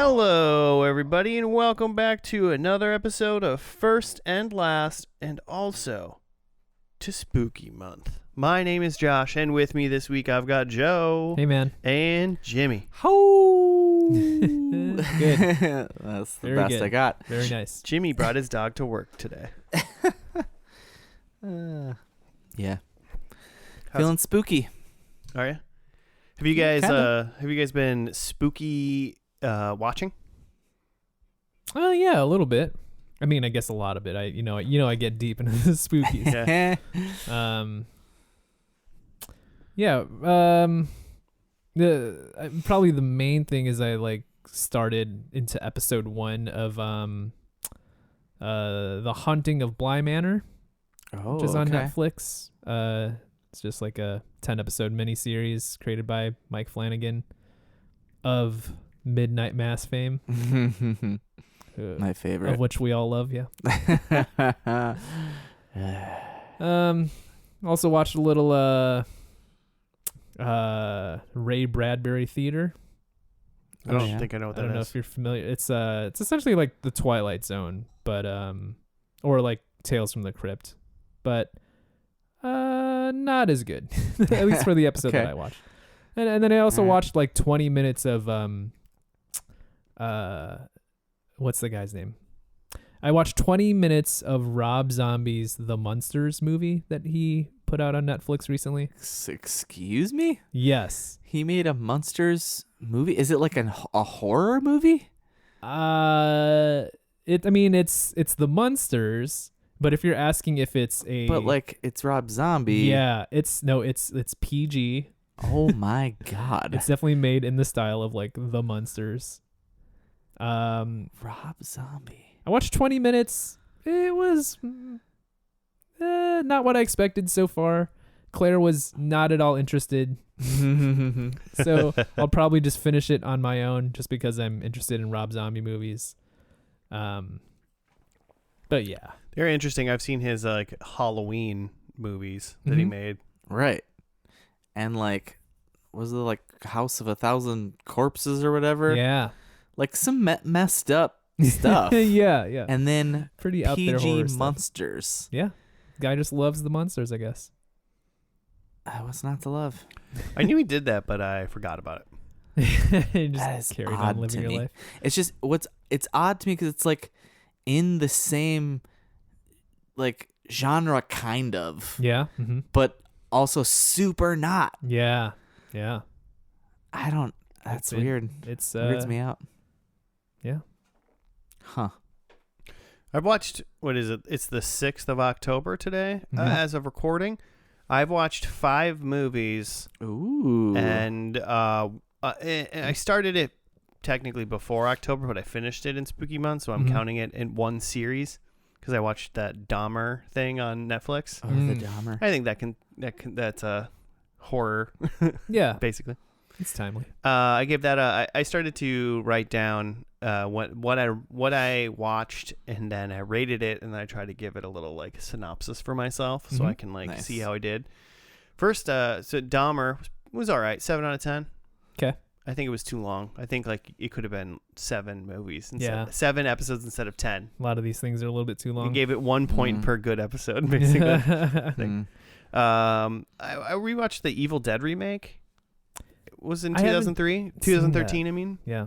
Hello, everybody, and welcome back to another episode of First and Last, and also to Spooky Month. My name is Josh, and with me this week I've got Joe. Hey, man. And Jimmy. Ho! Good. That's the Very best good. I got. Very nice. Jimmy brought his dog to work today. Yeah. Feeling spooky. Are you? Have you guys been spooky watching? Oh, yeah, a little bit. I mean, I guess a lot of it. I get deep into the spookies. Probably the main thing is I started into episode 1 of The Haunting of Bly Manor, which is on Netflix. It's just like a 10-episode miniseries created by Mike Flanagan of Midnight Mass fame. My favorite. Of which we all love, yeah. Also watched a little Ray Bradbury Theater. I don't think I know what that is. I don't know if you're familiar. It's essentially like the Twilight Zone, but or like Tales from the Crypt, but not as good. At least for the episode that I watched. And then I also watched like 20 minutes of what's the guy's name? I watched 20 minutes of Rob Zombie's The Munsters movie that he put out on Netflix recently. Excuse me? Yes. He made a Munsters movie? Is it like a horror movie? It's The Munsters, but if you're asking if it's a But like it's Rob Zombie. Yeah, it's PG. Oh my god. It's definitely made in the style of like The Munsters. Rob Zombie. I watched 20 minutes. It was not what I expected so far. Claire was not at all interested. So I'll probably just finish it on my own just because I'm interested in Rob Zombie movies. But yeah. They're interesting. I've seen his Halloween movies that he made. Right. And like, was it like House of a Thousand Corpses or whatever? Yeah. Like some messed up stuff. yeah. And then pretty out there horror PG stuff. monsters. Yeah. Guy just loves the monsters, I guess. What's not to love? I knew he did that, but I forgot about it. He That just is carried odd on living to your me. life. It's just it's odd to me because it's like in the same like genre kind of. Yeah. Mm-hmm. But also super not. Yeah. I don't. That's weird. It's Weirds me out. Yeah. Huh. I've watched, what is it? It's the 6th of October today, as of recording. I've watched 5 movies. Ooh. And I started it technically before October, but I finished it in Spooky Month, so I'm counting it in one series because I watched that Dahmer thing on Netflix. Oh, the Dahmer. I think that's a horror. Yeah. Basically. It's timely. I gave that I started to write down what I watched, and then I rated it, and then I tried to give it a little like synopsis for myself so I can Nice. see how I did. First, so Dahmer was all right, 7 out of 10. Okay. I think it was too long. I think like it could have been 7 movies instead, Yeah. 7 episodes instead of 10. A lot of these things are a little bit too long. We gave it 1 point per good episode, basically. Mm. I rewatched the Evil Dead remake. It was in I haven't 2003, 2013. I mean, Yeah.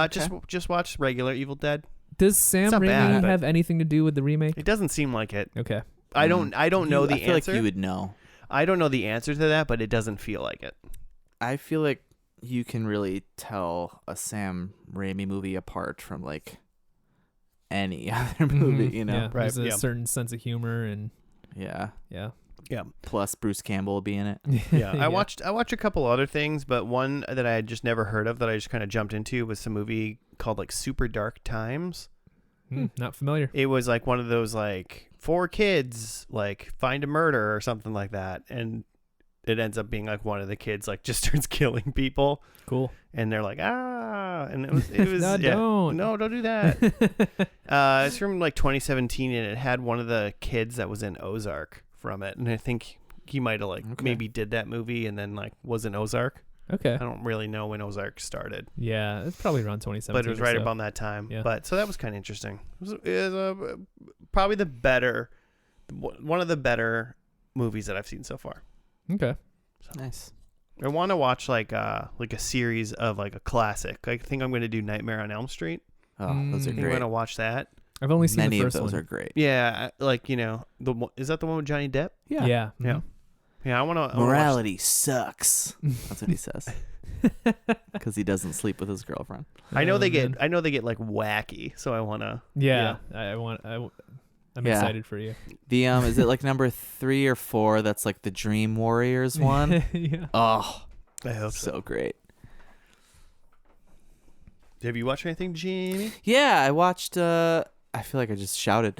just watch regular Evil Dead. Does Sam It's not Raimi bad, but- have anything to do with the remake? It doesn't seem like it. Okay. I don't know the I feel answer. like you would know. I don't know the answer to that, but it doesn't feel like it. I feel like you can really tell a Sam Raimi movie apart from like any other movie, you know? Yeah. Right, There's a yeah. certain sense of humor and Yeah. yeah. Yeah. Plus Bruce Campbell will be in it. Yeah. I watched a couple other things, but one that I had just never heard of that I just kind of jumped into was some movie called like Super Dark Times. Not familiar. It was like one of those like 4 kids like find a murder or something like that, and it ends up being like one of the kids like just starts killing people. Cool. And they're like, and it was No, don't. No, don't do that. It's from like 2017, and it had one of the kids that was in Ozark from it, and I think he might have like maybe did that movie and then like was in Ozark. Okay. I don't really know when Ozark started, Yeah, it's probably around 2017. but it was right or so. about that time. Yeah. But so that was kind of interesting. It was probably one of the better movies that I've seen so far. Okay. Nice. I want to watch like a series of like a classic. I think I'm going to do Nightmare on Elm Street. Oh, those are I think I'm great. going to watch that. I've only seen Many the of first those one. are great. Yeah, like is that the one with Johnny Depp? Yeah. Yeah. Mhm. Yeah, I want to. Morality sucks. That's what he says. Because he doesn't sleep with his girlfriend. I know they get. Man. I know they get like wacky. So I want to. Yeah. I'm Yeah. excited for you. The is it like number 3 or 4? That's like the Dream Warriors one. Yeah. Oh, I hope so. so great. Have you watched anything, Jamie? Yeah, I watched. I feel like I just shouted.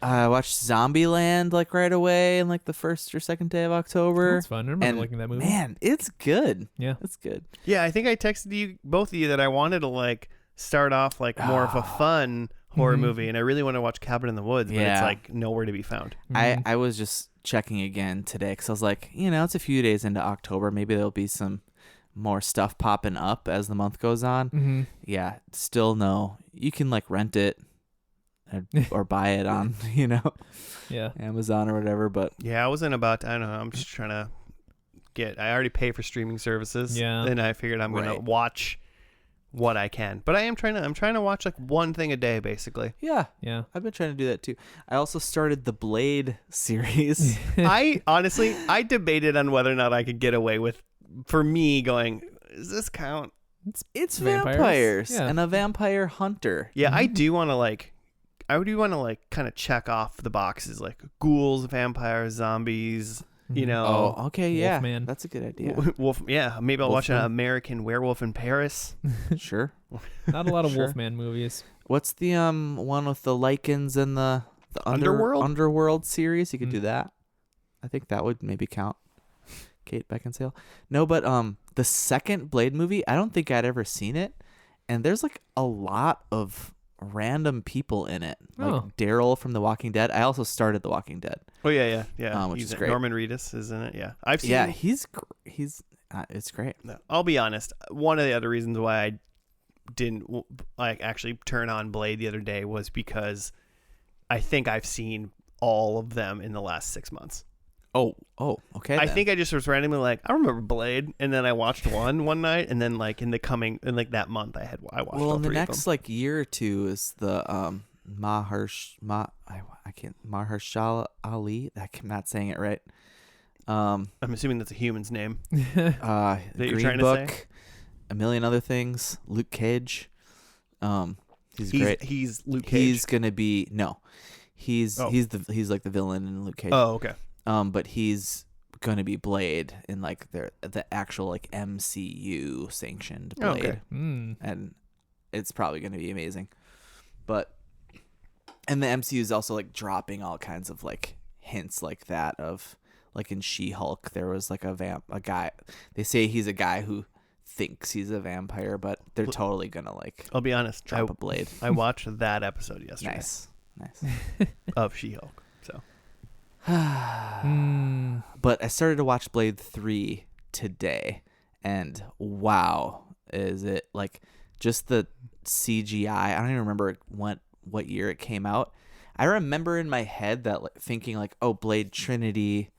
I watched Zombieland like right away in like the 1st or 2nd day of October. That's fun. I remember And liking that movie. man, it's good. Yeah. It's good. Yeah, I think I texted you both of you that I wanted to like start off like more of a fun horror Mhm. movie, and I really want to watch Cabin in the Woods, but it's Yeah. like nowhere to be found. Mhm. I was just checking again today because I was like, it's a few days into October. Maybe there'll be some more stuff popping up as the month goes on. Mhm. Yeah, still no. You can like rent it or buy it on, Yeah. Amazon or whatever. But Yeah, I wasn't about. I don't know. I'm just trying to I already pay for streaming services. Yeah. And I figured I'm gonna Right. watch what I can, but I'm trying to watch like one thing a day, basically. yeah, Yeah. I've been trying to do that too. I also started the Blade series. I honestly, I debated on whether or not I could get away with, for me, going, does this count? It's Vampires? vampires Yeah. and a vampire hunter. Yeah, I Mhm. do want to like, kind of check off the boxes, like ghouls, vampires, zombies. You Mhm. know, Oh, okay, yeah, Wolfman. that's a good idea. Wolf. Yeah, maybe I'll watch an Wolfman. American Werewolf in Paris. Sure. Not a lot of Sure. Wolfman movies. What's the one with the lichens and the Underworld? Underworld series? You could do Mm. that. I think that would maybe count. Kate Beckinsale. No, but the second Blade movie, I don't think I'd ever seen it, and there's like a lot of random people in it, like Oh. Daryl from The Walking Dead. I also started The Walking Dead. Oh yeah. Which He's is in- great. Norman Reedus is in it. Yeah, I've seen. Yeah, he's it's great. No, I'll be honest. One of the other reasons why I didn't like actually turn on Blade the other day was because I think I've seen all of them in the last 6 months. Oh, okay. I then. think I just was randomly like, I remember Blade, and then I watched one night, and then like in that month I watched Well, all in the three of next them. like year or two is the Mahershala Ali. I'm not saying it right. I'm assuming that's a human's name. Green you're trying to Book, say? a million other things. Luke Cage. He's great. He's Luke Cage. He's gonna be He's Oh. he's like the villain in Luke Cage. Oh, okay. But he's gonna be Blade in like the actual like MCU sanctioned Oh, Blade. okay. Mm. And it's probably going to be amazing. And the MCU is also like dropping all kinds of like hints like that of like in She-Hulk there was like a guy, they say he's a guy who thinks he's a vampire, but they're totally going to like I'll be honest. drop a blade. I watched that episode yesterday Nice. of She-Hulk. So Mm. But I started to watch Blade 3 today, and wow, is it like just the CGI? I don't even remember what year it came out. I remember in my head that like thinking like, oh, Blade Trinity,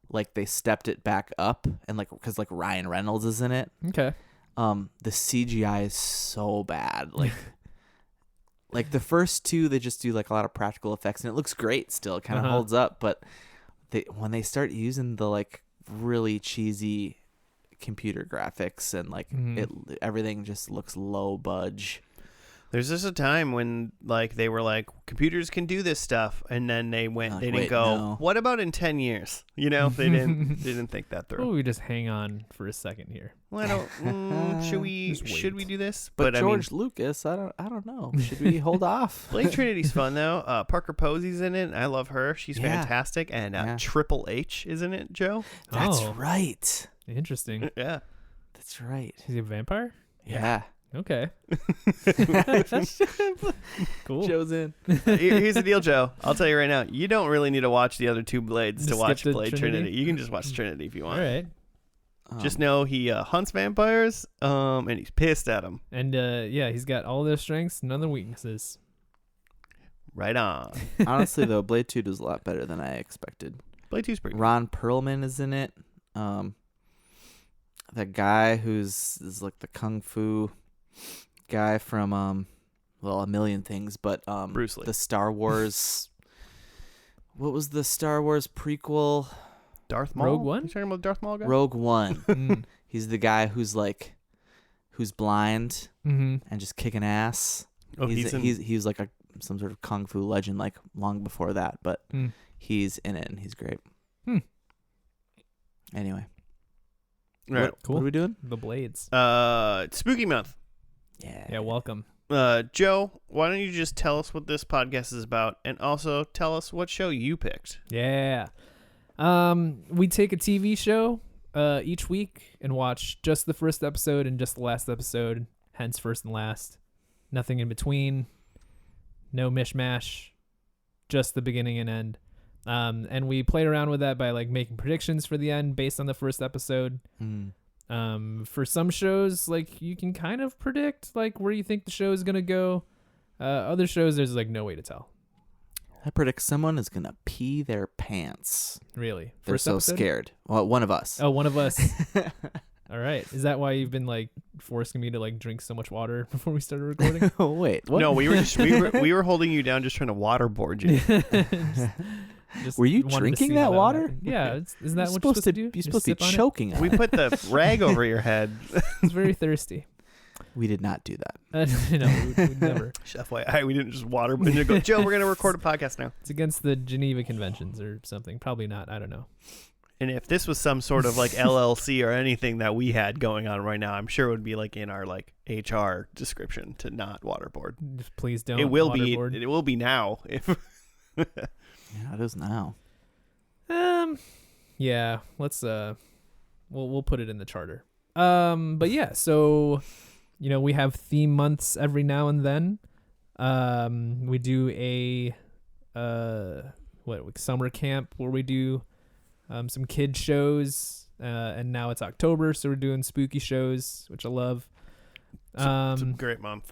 like they stepped it back up, and like because like Ryan Reynolds is in it. Okay. The CGI is so bad. Like like the first two, they just do like a lot of practical effects, and it looks great still. It kind of Uh-huh. holds up, but when they start using the like really cheesy computer graphics and like everything just looks low budge. there's just a time when like they were like computers can do this stuff, and then they went. Like, They didn't wait, go. no. What about in 10 years? You know, they didn't think that through. Oh, we just hang on for a second here. Well, I don't. Should we? Just wait. Should we do this? But I George Lucas, I don't know. Should we hold off? Blade Trinity's fun though. Parker Posey's in it. I love her. She's Yeah. fantastic. And Yeah. Triple H is in it. Joe. That's Oh. right. Interesting. Yeah. That's right. Is he a vampire? Yeah. Okay. Cool. Joe's in. Here's the deal, Joe. I'll tell you right now. You don't really need to watch the other two Blades to Just watch skip to Blade Trinity? Trinity. You can just watch Trinity if you All want. right. Just know he hunts vampires, and he's pissed at them. And he's got all their strengths, none of their weaknesses. Right on. Honestly, though, Blade 2 does a lot better than I expected. Blade 2's pretty good. Ron Perlman is in it. That guy is like the kung fu guy from a million things, but Bruce Lee. the Star Wars. What was the Star Wars prequel? Darth Maul? Rogue One? You talking about the Darth Maul guy? Rogue One. Mm. He's the guy who's blind Mm-hmm. and just kicking ass. Oh, he's like some sort of kung fu legend, like long before that, but he's in it and he's great. Anyway, All right. Cool. What are we doing? The Blades. It's Spooky Month. Yeah, welcome. Joe, why don't you just tell us what this podcast is about, and also tell us what show you picked? Yeah. We take a TV show each week and watch just the first episode and just the last episode, hence first and last. Nothing in between. No mishmash. Just the beginning and end. And we played around with that by like making predictions for the end based on the first episode. For some shows, like you can kind of predict like where you think the show is gonna go. Other shows, there's like no way to tell. I predict someone is gonna pee their pants. Really? They're First so episode? scared. Well, one of us. Oh, one of us. All right. Is that why you've been like forcing me to like drink so much water before we started recording? Oh wait, what? No, we were holding you down, just trying to waterboard you. Just Were you wanted to drinking see that how water? happened. Yeah. Isn't that what you're supposed to do? You're Just supposed to sip be on it? choking on We it. put the rag over your head. I was very thirsty. We did not do that. No, we'd never. FYI, we didn't just water and you go, Joe, we're going to record a podcast now. It's against the Geneva Conventions or something. Probably not. I don't know. And if this was some sort of like LLC or anything that we had going on right now, I'm sure it would be like in our like HR description to not waterboard. Just please don't. It will waterboard. be. It will be now. If Yeah, it is now. Yeah. Let's we'll put it in the charter. But yeah. So, we have theme months every now and then. We do a summer camp where we do some kid shows, and now it's October, so we're doing spooky shows, which I love. it's a great month.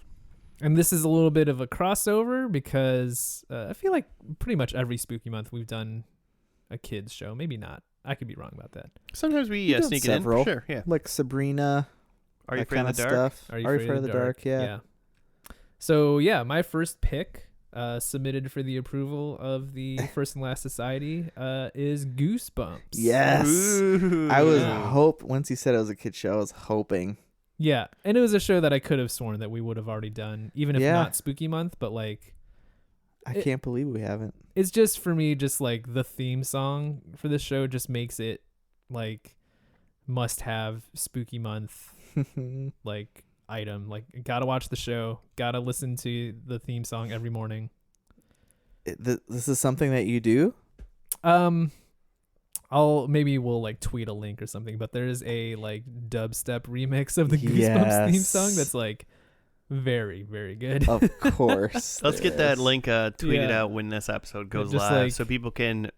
And this is a little bit of a crossover because I feel like pretty much every spooky month we've done a kids show. Maybe not. I could be wrong about that. Sometimes we We've done sneak several. it in. Sure, yeah. Like Sabrina. Are you that afraid kind of the of dark? stuff. Are you afraid of the dark? Yeah. So yeah, my first pick submitted for the approval of the First and Last Society is Goosebumps. Yes. Ooh. I was Yeah. once you said it was a kid show, I was hoping. Yeah, and it was a show that I could have sworn that we would have already done, even if Yeah. not spooky month, but like I It- can't believe we haven't. it's just for me, just like the theme song for this show just makes it like must have spooky month like item. Like gotta watch the show, gotta listen to the theme song every morning. This is something that you do? We'll like tweet a link or something, but there's a like dubstep remix of the Goosebumps theme song Yes. that's like very, very good. Of course. Let's get that link tweeted Yeah. out when this episode goes Just live, like- so people can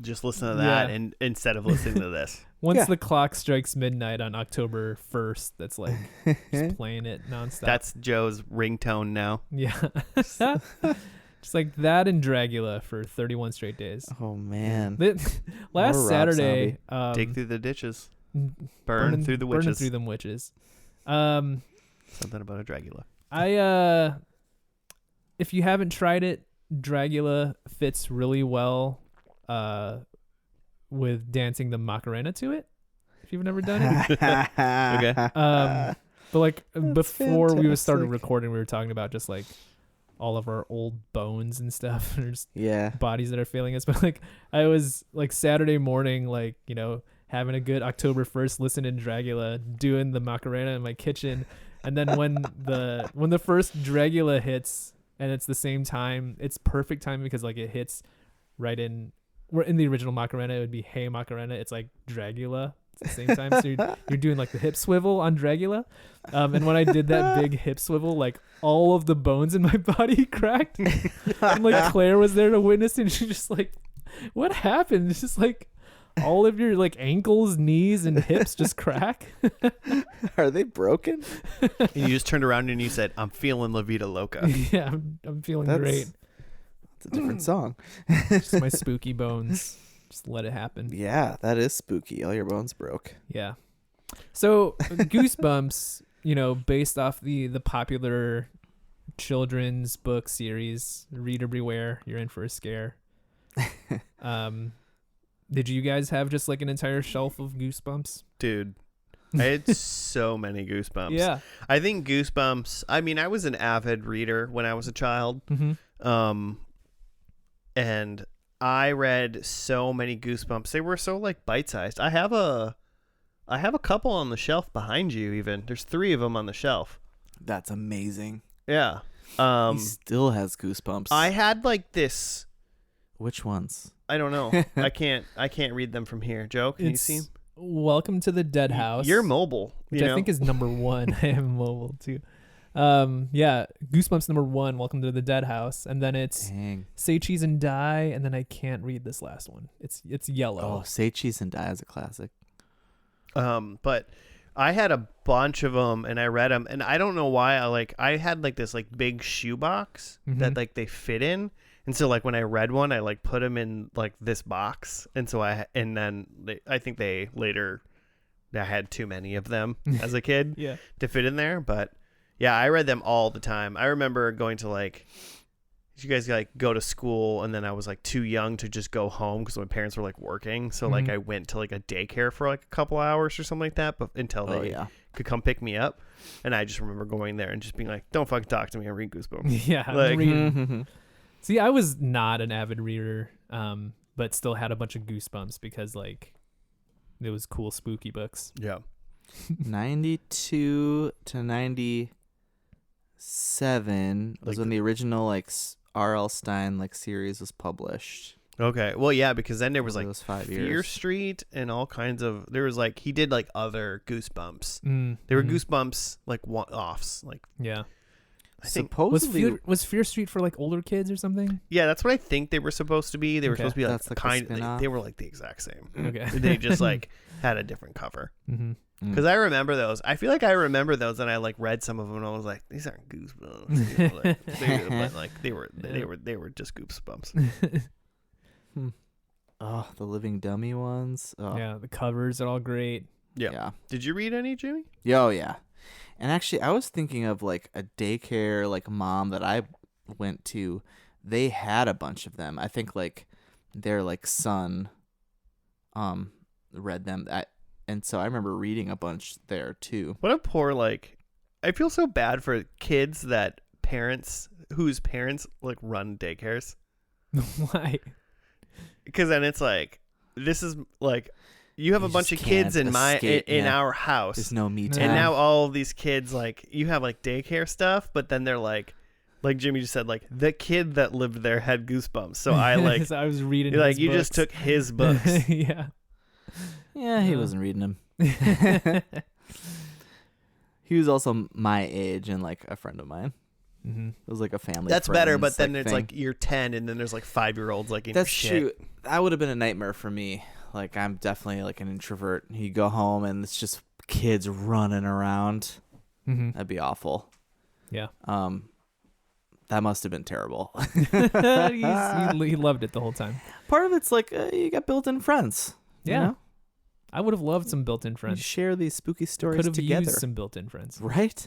just listen to that Yeah. and instead of listening to this. Once Yeah. the clock strikes midnight on October 1st, that's like just playing it nonstop. That's Joe's ringtone now. Yeah. Just like that and Dragula for 31 straight days. Oh man. Last Or Rob Saturday, Dig through the ditches. Burn burning through the burning witches. through them witches. Something about a Dragula. If you haven't tried it, Dragula fits really well with dancing the Macarena to it. If you've never done it. Okay. But like before we started fantastic. recording, we were talking about just like all of our old bones and stuff, or just Yeah. bodies that are failing us. But like I was like Saturday morning, like, having a good October 1st, listening to Dragula, doing the Macarena in my kitchen. And then when the first Dragula hits and it's the same time, it's perfect time because like it hits right in, we're in the original Macarena, it would be Hey Macarena. It's like Dragula. It's the same time. So you're doing like the hip swivel on Dragula. And when I did that big hip swivel, like all of the bones in my body cracked. And like Claire was there to witness, and she just like, what happened? It's just like all of your like ankles, knees, and hips just crack. Are they broken? And you just turned around and you said, "I'm feeling La Vida Loca." Yeah, I'm feeling great. It's a different song. Just my spooky bones. Just let it happen. Yeah, that is spooky. All your bones broke. Yeah. So Goosebumps, based off the popular children's reader series, Reader Beware, you're in for a scare. Did you guys have just like an entire shelf of Goosebumps? Dude, I had so many Goosebumps. Yeah. I think Goosebumps, I mean, I was an avid reader when I was a child. Mm-hmm. And I read so many Goosebumps. They were so like bite-sized. I have a couple on the shelf behind you even. There's 3 of them on the shelf. That's amazing. Yeah. He still has Goosebumps. I had like this. Which ones? I don't know. I can't read them from here. Joe, can you see 'em? Welcome to the Dead House. You're mobile, which I think is number 1. I am mobile too. Yeah, Goosebumps number 1, Welcome to the Dead House, and then it's Say Cheese and Die, and then I can't read this last one. It's yellow. Oh, Say Cheese and Die is a classic. But I had a bunch of them, and I read them, and I don't know why. I had like this like big shoebox that like they fit in, and so like when I read one, I like put them in like this box, and so I think they later I had too many of them as a kid to fit in there, but. Yeah, I read them all the time. I remember going to like, you guys like go to school, and then I was like too young to just go home because my parents were like working. So like I went to like a daycare for like a couple hours or something like that, but until they could come pick me up. And I just remember going there and just being like, "Don't fucking talk to me. I'm reading Goosebumps." Yeah, like, reading. See, I was not an avid reader, but still had a bunch of Goosebumps because like it was cool, spooky books. Yeah. 92 to 97 was when the original like R.L. Stine like series was published. Okay. Well, yeah, because then there was like 5 Fear years. Street and all kinds of. There was like he did like other Goosebumps. There were Goosebumps like one-offs. Like yeah. I think Supposedly was Fear Street for like older kids or something? Yeah, that's what I think they were supposed to be. They were supposed to be like That's like a kind. spin-off. They were like the exact same. Okay. They just like had a different cover. Mm-hmm. Because I remember those. I feel like I remember those, and I like read some of them, and I was like, "These aren't Goosebumps." They were just Goosebumps. Oh, the Living Dummy ones. Oh. Yeah, the covers are all great. Yeah. Did you read any, Jimmy? Oh, yeah. And actually, I was thinking of like a daycare like mom that I went to. They had a bunch of them. I think like their like son read them. And so I remember reading a bunch there too. What a poor like. I feel so bad for kids that whose parents like run daycares. Why? Because then it's like, this is like, you have a bunch of kids in our house. There's no me time. And now all of these kids, like, you have like daycare stuff, but then they're like Jimmy just said, like, the kid that lived there had Goosebumps. So I like, so I was reading like, his you books. just took his books. Yeah. Yeah, he wasn't reading them. He was also my age and like a friend of mine. Mm-hmm. It was like a family. That's better, but then it's thing. like you're 10, and then there's like 5-year-olds like in That's shit. true. That would have been a nightmare for me. Like I'm definitely like an introvert. You go home and it's just kids running around. Mm-hmm. That'd be awful. Yeah. That must have been terrible. he loved it the whole time. Part of it's like you got built-in friends. Yeah. You know? I would have loved some built-in You friends. share these spooky stories Could have together. used some built-in friends. Right?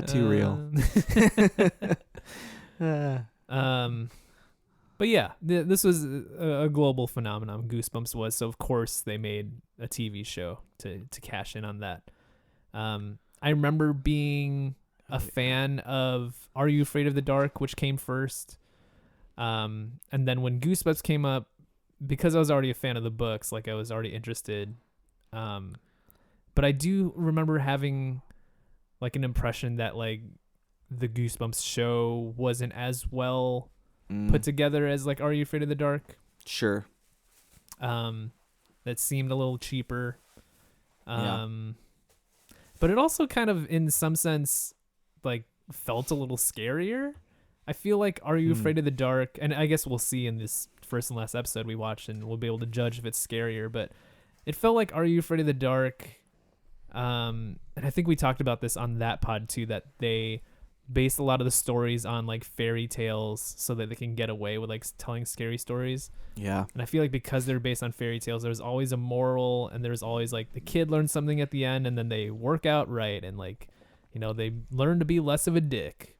Too real. But yeah, this was a global phenomenon. Goosebumps was, so of course they made a TV show to cash in on that. I remember being a fan of Are You Afraid of the Dark, which came first. And then when Goosebumps came up, because I was already a fan of the books, like I was already interested. But I do remember having like an impression that like the Goosebumps show wasn't as well put together as like Are You Afraid of the Dark? Sure. That seemed a little cheaper. Yeah. But it also kind of in some sense like felt a little scarier. I feel like Are You Afraid of the Dark? And I guess we'll see in this first and last episode we watched, and we'll be able to judge if it's scarier. But it felt like Are You Afraid of the Dark? And I think we talked about this on that pod too, that they based a lot of the stories on like fairy tales so that they can get away with like telling scary stories. Yeah. And I feel like because they're based on fairy tales, there's always a moral, and there's always like the kid learns something at the end, and then they work out right, and like, you know, they learn to be less of a dick.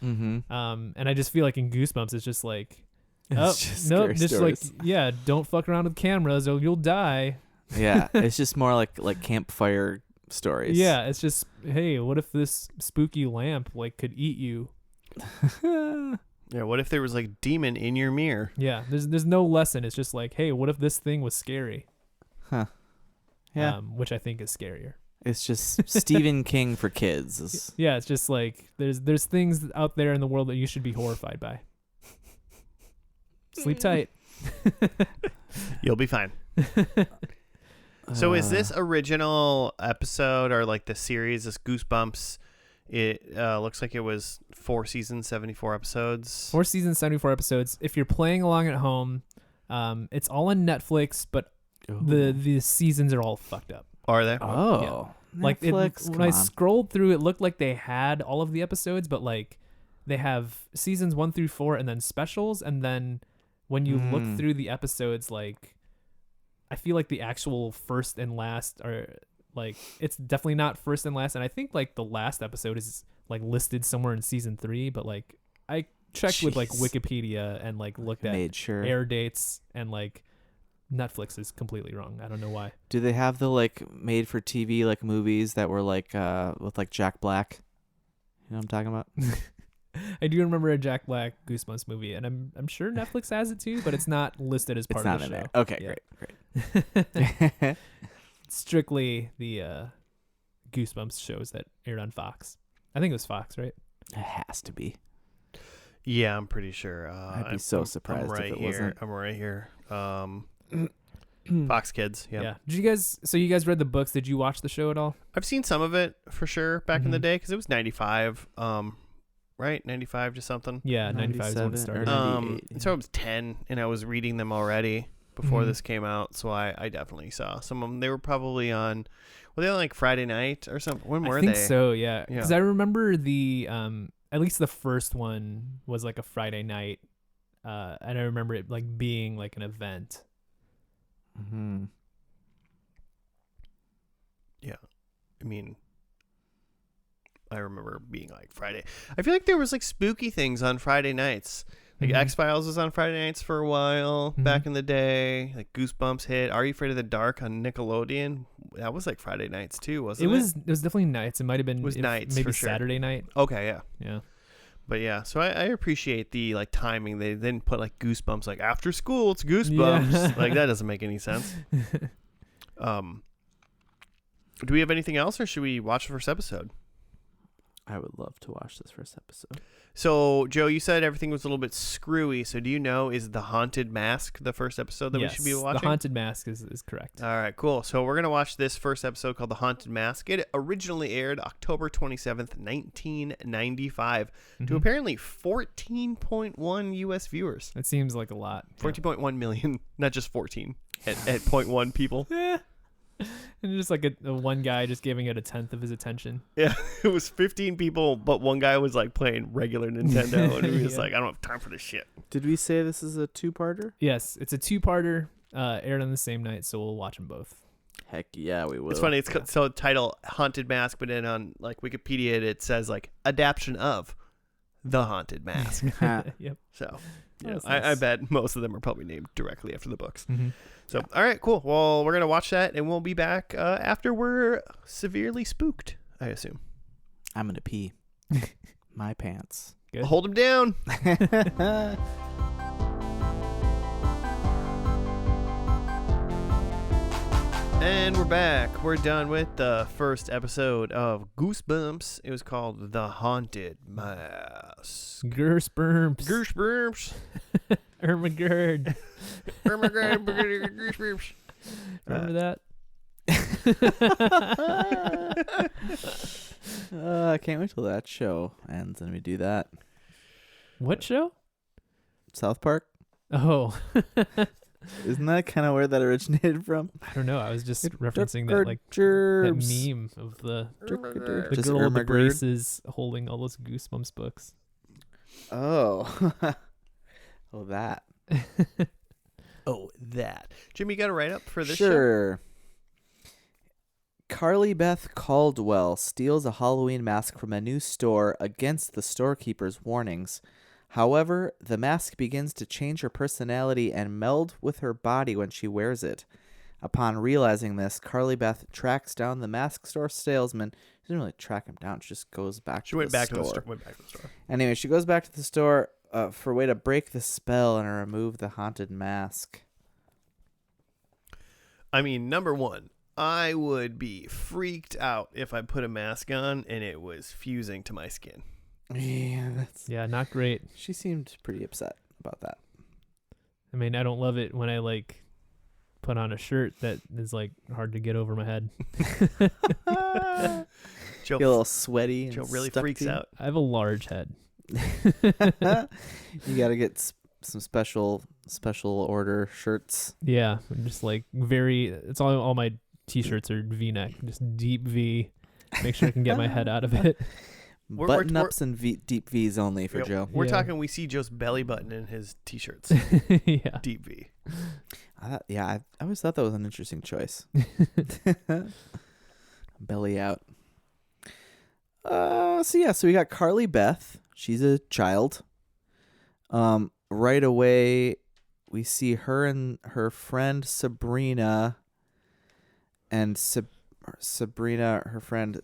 Mm-hmm. And I just feel like in Goosebumps, it's just like, It's no, scary just stories. like, yeah, don't fuck around with cameras or you'll die. Yeah, it's just more like campfire stories. Yeah, it's just, hey, what if this spooky lamp like could eat you? Yeah, what if there was like demon in your mirror? Yeah, there's no lesson. It's just like, hey, what if this thing was scary? Huh. Yeah. Which I think is scarier. It's just Stephen King for kids. Yeah, it's just like there's things out there in the world that you should be horrified by. Sleep tight. You'll be fine. So is this original episode or like the series, this Goosebumps, it looks like it was 4 seasons, 74 episodes. 4 seasons, 74 episodes. If you're playing along at home, it's all on Netflix, but the seasons are all fucked up. Are they? Oh. Like Netflix, when I scrolled through, it looked like they had all of the episodes, but like they have seasons 1 through 4 and then specials. And then when you look through the episodes, like I feel like the actual first and last are like, it's definitely not first and last. And I think like the last episode is like listed somewhere in season 3, but like I checked with like Wikipedia and like looked at made sure air dates, and like Netflix is completely wrong. I don't know why. Do they have the like made for TV like movies that were like with like Jack Black? You know what I'm talking about? I do remember a Jack Black Goosebumps movie, and I'm sure Netflix has it too, but it's not listed as part It's of not the in show. there. Okay, great. Strictly the Goosebumps shows that aired on Fox. I think it was Fox, right? It has to be. Yeah, I'm pretty sure. I'd be so surprised I'm right if it here. wasn't. I'm right here. Fox Kids. Yep. Yeah. Did you guys? So you guys read the books? Did you watch the show at all? I've seen some of it for sure back in the day because it was 95. Right, 95 to something. Yeah, 95 is when it 97 or started. 98, So I was 10 and I was reading them already before Mhm. this came out, so I definitely saw some of them. They were probably on, were they on like Friday night or something? When were I think they? so. Yeah, because Yeah. I remember the at least the first one was like a Friday night, and I remember it like being like an event. Mm-hmm. I mean, I remember being like Friday. I feel like there was like spooky things on Friday nights. Like Mhm. X-Files was on Friday nights for a while back Mhm. in the day. Like Goosebumps hit. Are You Afraid of the Dark on Nickelodeon? That was like Friday nights too, wasn't it? It was definitely nights. It might have been was nights, maybe for sure. Saturday night. Okay, yeah. Yeah. But yeah, so I appreciate the like timing. They didn't put like Goosebumps like after school. It's Goosebumps. Yeah. Like that doesn't make any sense. Do we have anything else, or should we watch the first episode? I would love to watch this first episode. So Joe, you said everything was a little bit screwy. So do you know, is The Haunted Mask the first episode that we should be watching? The Haunted Mask is correct. All right, cool. So we're gonna watch this first episode called The Haunted Mask. It originally aired October 27th, 1995, to Mhm. apparently 14.1 U.S. viewers. It seems like a lot. 14.1 million, not just 14 at 0.1 people. Yeah. And just like a one guy just giving it a tenth of his attention. Yeah, it was 15 people, but one guy was like playing regular Nintendo, and he was Yeah. like, I don't have time for this shit. Did we say this is a two-parter? Yes, it's a 2-parter, aired on the same night, so we'll watch them both. Heck yeah, we will. It's funny. It's so title Haunted Mask, but then on like Wikipedia it says like adaptation of The Haunted Mask. Yep. So Oh, yeah, that's I nice. bet most of them are probably named directly after the books. Mm-hmm. So all right, cool. Well, we're gonna watch that, and we'll be back after we're severely spooked, I assume. I'm gonna pee my pants. Good. Hold them down. And we're back. We're done with the first episode of Goosebumps. It was called The Haunted Mask. Gersperms. Goosebumps. Ermagerd. Oh my God, Goosebumps. Remember that? I can't wait till that show ends and we do that. What show? South Park. Oh. Isn't that kind of where that originated from? I don't know. I was just referencing that that Gerbs. meme of the Just girl with the Ermagerd. braces holding all those Goosebumps books. Oh. Oh, that. Oh, that. Jimmy, you got a write-up for this show? Sure. Carly Beth Caldwell steals a Halloween mask from a new store against the storekeeper's warnings. However, the mask begins to change her personality and meld with her body when she wears it. Upon realizing this, Carly Beth tracks down the mask store salesman. She doesn't really track him down. She just goes back to the store. Went back to the store. Anyway, she goes back to the store for a way to break the spell and remove the haunted mask. I mean, number one, I would be freaked out if I put a mask on and it was fusing to my skin. Yeah, not great. She seemed pretty upset about that. I mean, I don't love it when I put on a shirt that is hard to get over my head. Joe, Get a little sweaty. Joe really stuck freaks to you. out. I have a large head. You got to get some special order shirts. Yeah, I'm just it's all my t-shirts are V-neck, just deep V. Make sure I can get my head out of it. Button ups and deep V's only for Joe. We're talking, we see Joe's belly button in his t-shirts. Yeah. Deep V. I always thought that was an interesting choice. Belly out. So we got Carly Beth. She's a child. Right away, we see her and her friend Sabrina. And Sabrina, her friend,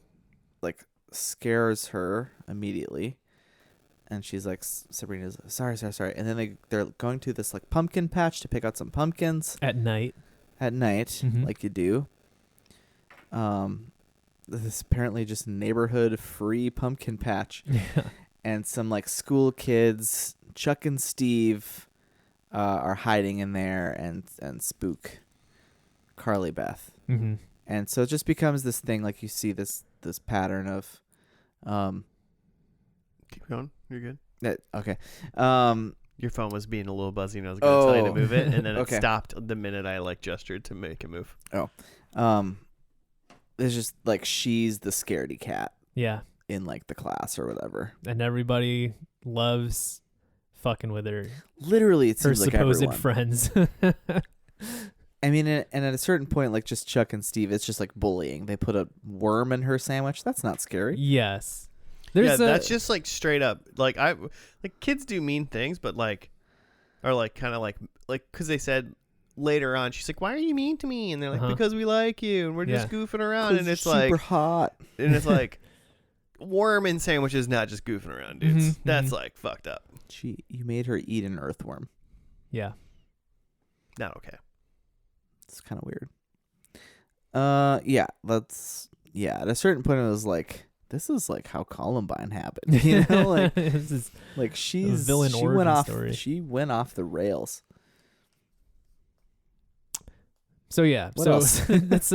scares her immediately. And she's like, Sabrina's sorry. And then they're going to this pumpkin patch to pick out some pumpkins. At night. Mm-hmm. Like you do. This is apparently just neighborhood free pumpkin patch. Yeah. And some school kids, Chuck and Steve, are hiding in there and spook Carly Beth. Mm-hmm. And so it just becomes this thing, you see this pattern of Keep going. You're good. Okay. Your phone was being a little buzzy and I was going to tell you to move it. And then Okay. it stopped the minute I gestured to make it move. It's just she's the scaredy cat Yeah. in the class or whatever. And everybody loves fucking with her. Literally, it Her seems like supposed everyone. friends. I mean, and at a certain point, just Chuck and Steve, it's just bullying. They put a worm in her sandwich. That's not scary. Yes. That's just straight up. Kids do mean things, but are kind of because they said later on, she's like, "Why are you mean to me?" And they're like, "Because we like you and we're just goofing around." And it's super hot. And it's worm in sandwiches, not just goofing around, dudes. Mhm, That's fucked up. You made her eat an earthworm. Yeah. Not okay. It's kind of weird. At a certain point, it was this is how Columbine happened. You know, This is she's villain she origin went off. story. She went off the rails. So yeah, What else? that's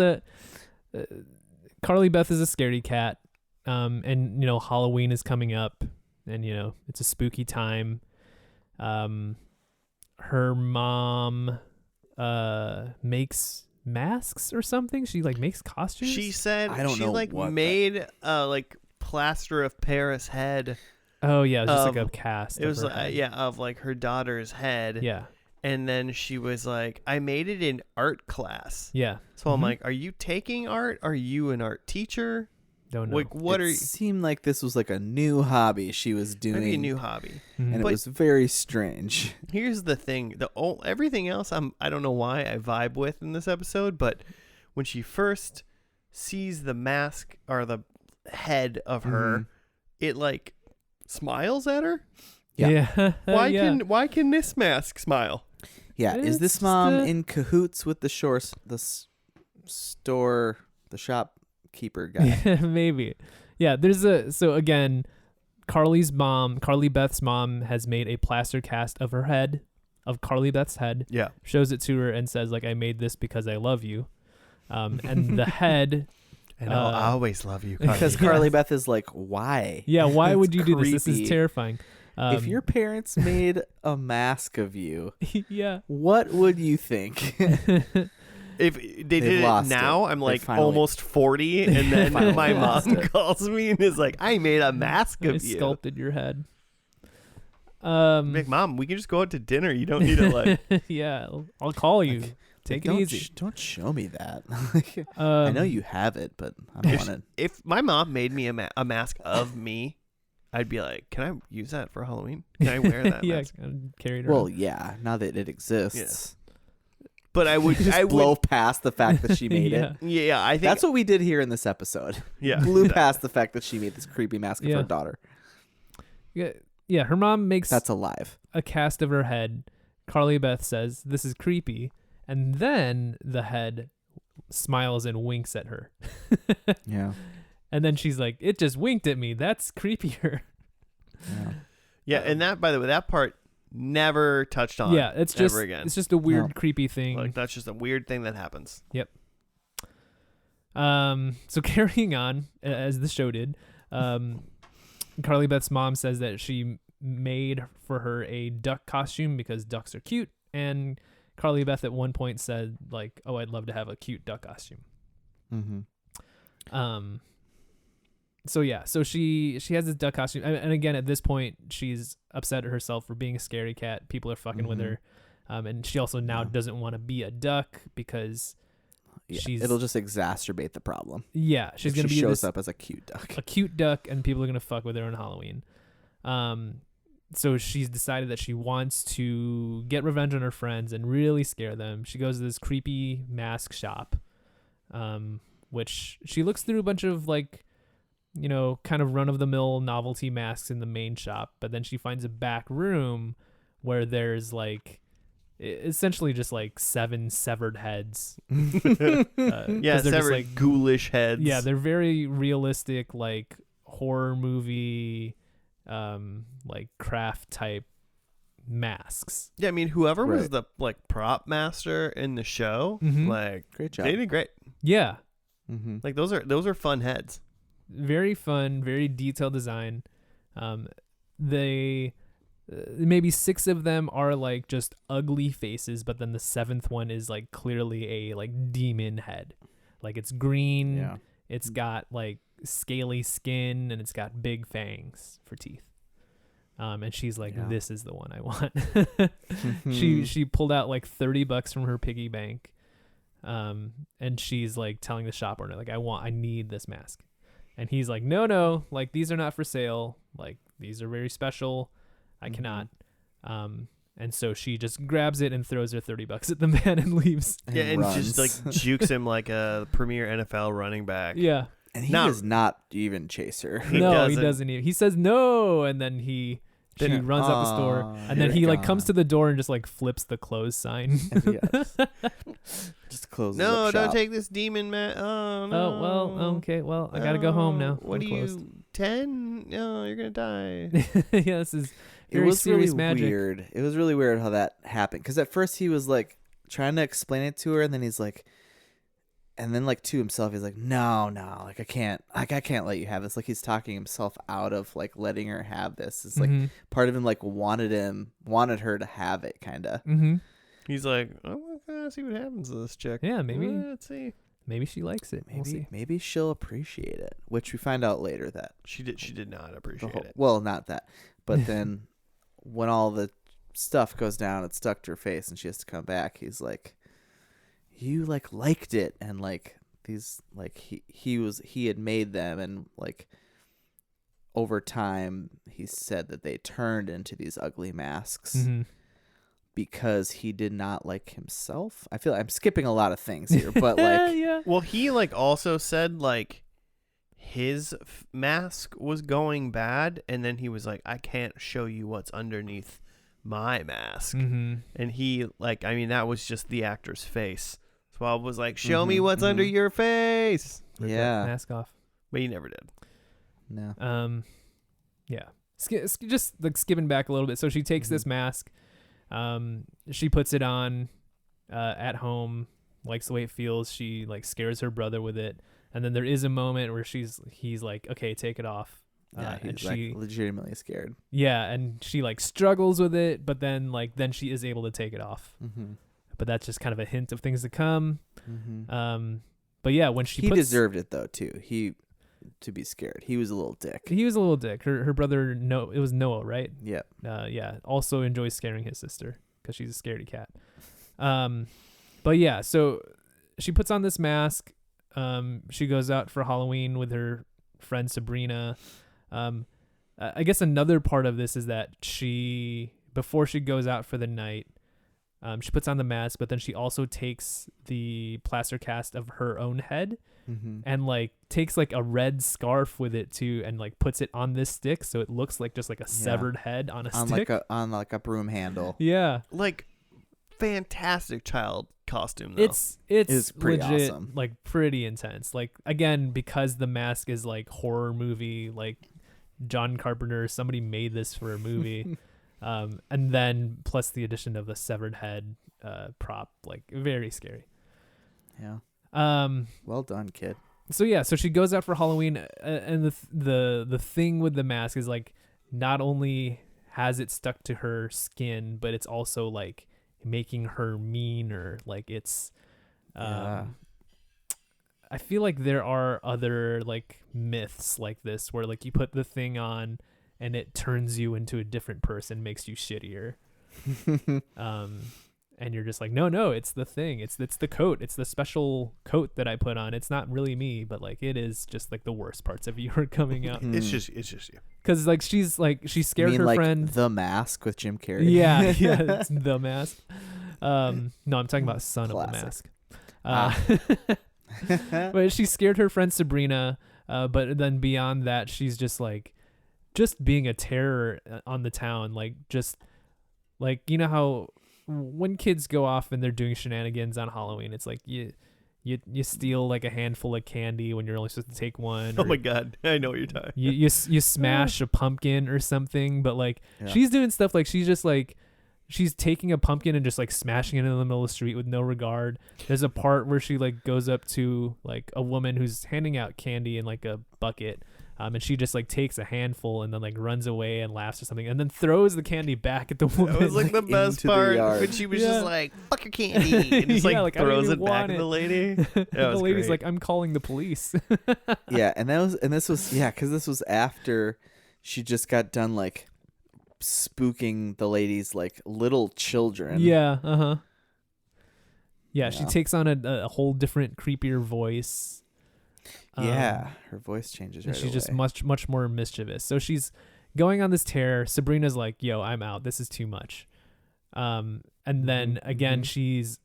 Carly Beth is a scaredy cat, and Halloween is coming up, and it's a spooky time. Her mom makes masks or something. She makes costumes. She said I don't she know what made plaster of Paris head. Oh yeah, it was just a cast. It was of her head. of her daughter's head. Yeah. And then she was like, I made it in art class. Yeah. So I'm like, are you taking art? Are you an art teacher? Don't know. It seemed like this was a new hobby she was doing. Maybe a new hobby. Mhm. And it But- was very strange. Here's the thing: everything else, I don't know why I vibe with in this episode, but when she first sees the mask or the head of her, it smiles at her. Yeah. Why can this mask smile? Yeah, is this It's mom the- in cahoots with the shopkeeper guy? Yeah, maybe. Yeah, so again, Carly Beth's mom has made a plaster cast of her head, of Carly Beth's head, Yeah. shows it to her and says I made this because I love you. And the head, And I'll always love you, Because Carly. Carly Beth is why? yeah, why It's would you do this? This creepy. is terrifying. If your parents made a mask of you, yeah. what would you think? If they did it lost now, it. I'm They like finally- almost 40, and then finally my lost mom it. calls me and is like, "I made a mask I of you." sculpted your head. I'm like, Mom, we can just go out to dinner. You don't need to like. yeah, I'll call you. Like, Take it don't easy. don't show me that. I know you have it, but I don't want it. If my mom made me a mask of me, I'd be like, "Can I use that for Halloween? Can I wear that yeah, mask?" carry it Well, around. yeah. Now that it exists, But I would. just I blow would. past the fact that she made Yeah. it. Yeah, I think That's what we did here in this episode. Yeah, Blew past the fact that she made this creepy mask of Yeah. her daughter. Yeah, her mom makes That's alive. a cast of her head. Carly Beth says, "This is creepy." And then the head smiles and winks at her. Yeah. And then she's like, "It just winked at me. That's creepier." Yeah. Yeah, and that, by the way, that part never touched on. Yeah, it's just ever again. it's just a weird No. creepy thing. Like that's just a weird thing that happens. So carrying on as the show did, Carly Beth's mom says that she made for her a duck costume because ducks are cute, and Carly Beth at one point said like, "Oh, I'd love to have a cute duck costume." Mm-hmm. So yeah, so she has this duck costume, and again at this point she's upset at herself for being a scary cat. People are fucking with Mhm. her, and she also now Yeah. doesn't want to be a duck because Yeah. she's It'll just exacerbate the problem. she's If gonna she be shows this, up as a cute duck. a cute duck, and people are gonna fuck with her on Halloween. So she's decided that she wants to get revenge on her friends and really scare them. She goes to this creepy mask shop, which she looks through a bunch of like, kind of run-of-the-mill novelty masks in the main shop, but then she finds a back room where there's like essentially just like 7 severed heads. Yeah, 'cause they're just severed like ghoulish heads. yeah, they're very realistic, like horror movie, like craft type masks. Yeah, I mean, whoever was Right. the like prop master in the show, Mhm. like Great job. they did great. Yeah, Mm-hmm. Like those are fun heads. very fun, very detailed design. They maybe 6 of them are like just ugly faces, but then the 7th one is like clearly a like demon head. Like it's green, Yeah. it's got like scaly skin, and it's got big fangs for teeth. And she's like, Yeah. "This is the one I want." Mm-hmm. She pulled out like $30 from her piggy bank, and she's like telling the shop owner like, I need this mask," and he's like, no, like these are not for sale, like these are very special, I cannot. And so she just grabs it and throws her $30 at the man and leaves. Yeah, and just like runs. jukes him like a premier NFL running back. Yeah, And he Not- does not even chase her. He no, he doesn't. doesn't even. He says no, and then she runs out the store, Aw, and then here he it like comes comes. to the door and just like flips the close sign. Yes. Just closes No, up don't shop. take this demon man. Oh no. Oh well, okay, well I gotta go home now. What I'm are closed. you 10? No, you're gonna die. Yeah, this is It very was serious really magic. weird. It was really weird how that happened. Because at first he was like trying to explain it to her, and then he's like, and then like to himself, he's like, no, like I can't let you have this. Like he's talking himself out of like letting her have this. It's like part of him like wanted her to have it, kind of. Mm-hmm. He's like, I'm gonna see what happens to this chick. Yeah, maybe Let's see. maybe she likes it. We'll see. Maybe she'll appreciate it, which we find out later that She did not the appreciate whole, it. well, not that, but then when all the stuff goes down, it's stuck to her face, and she has to come back. He's like, you like liked it, and like these like he had made them, and like over time he said that they turned into these ugly masks Mm-hmm. because he did not like himself. I feel like I'm skipping a lot of things here, but like yeah. Well, he like also said like his mask was going bad, and then he was like, I can't show you what's underneath my mask. Mm-hmm. And he like, I mean, that was just the actor's face. So I was like, show me Mhm, what's under mhm. your face. yeah, Mask off. But he never did. no, Yeah. Just like skipping back a little bit. So she takes this mask. She puts it on at home, likes the way it feels. She like scares her brother with it. And then there is a moment where he's like, okay, take it off. Yeah, and he's like legitimately scared. Yeah, and she like struggles with it, but then she is able to take it off. Mm-hmm. But that's just kind of a hint of things to come. Mm-hmm. But yeah, when he deserved it though too. To be scared. He was a little dick. He was a little dick. Her brother, it was Noah, right? Yeah. Yeah. Also enjoys scaring his sister because she's a scaredy cat. But yeah, so she puts on this mask. She goes out for Halloween with her friend Sabrina. I guess another part of this is that before she goes out for the night, she puts on the mask, but then she also takes the plaster cast of her own head and like takes like a red scarf with it too, and like puts it on this stick, so it looks like just like a severed head on a stick, on like a broom handle. Yeah, like fantastic child costume though. It's pretty legit, awesome. like pretty intense. Like again, because the mask is like horror movie, like John Carpenter, somebody made this for a movie. And then plus the addition of the severed head prop, like very scary. Yeah. Well done, kid. So yeah, so she goes out for Halloween, and the thing with the mask is like not only has it stuck to her skin, but it's also like making her meaner. Like it's, I feel like there are other like myths like this where like you put the thing on and it turns you into a different person, makes you shittier. And you're just like, no, it's the thing. It's the coat. It's the special coat that I put on. It's not really me, but like it is just like the worst parts of you are coming out. It's just you. Cause like she scared her like friend. The Mask with Jim Carrey. Yeah, it's The Mask. No, I'm talking about Son Classic. of the Mask. But she scared her friend Sabrina. But then beyond that, she's just being a terror on the town. Like just like, you know how when kids go off and they're doing shenanigans on Halloween, it's like you steal like a handful of candy when you're only supposed to take one. Oh my god, I know what you're talking. You smash a pumpkin or something, but like she's doing stuff like she's taking a pumpkin and just like smashing it in the middle of the street with no regard. There's a part where she like goes up to like a woman who's handing out candy in like a bucket. And she just like takes a handful and then like runs away and laughs or something and then throws the candy back at the woman. That was like the best part when she was just like, fuck your candy, and just like throws it back at the lady. The lady's like, I'm calling the police. Yeah, and this was after she just got done like spooking the lady's like little children. Yeah, yeah, she takes on a whole different, creepier voice. Yeah, her voice changes right away. She's just much more mischievous. So she's going on this tear. Sabrina's like, yo, I'm out. This is too much. And then again, she's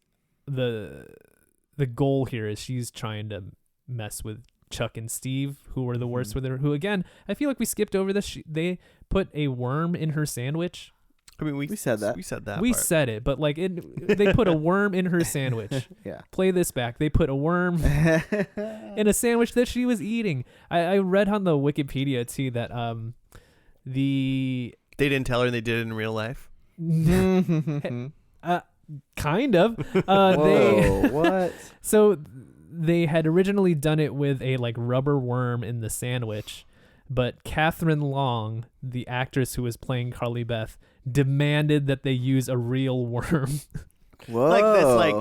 the goal here is she's trying to mess with Chuck and Steve, who were the worst with her. Who again, I feel like we skipped over this. They put a worm in her sandwich. I mean, we said that. We said that. We said it, but like they put a worm in her sandwich. Yeah. Play this back. They put a worm in a sandwich that she was eating. I read on the Wikipedia too that they didn't tell her and they did it in real life. Kind of. Whoa, what? So they had originally done it with a like rubber worm in the sandwich, but Catherine Long, the actress who was playing Carly Beth, demanded that they use a real worm. Whoa. Like this like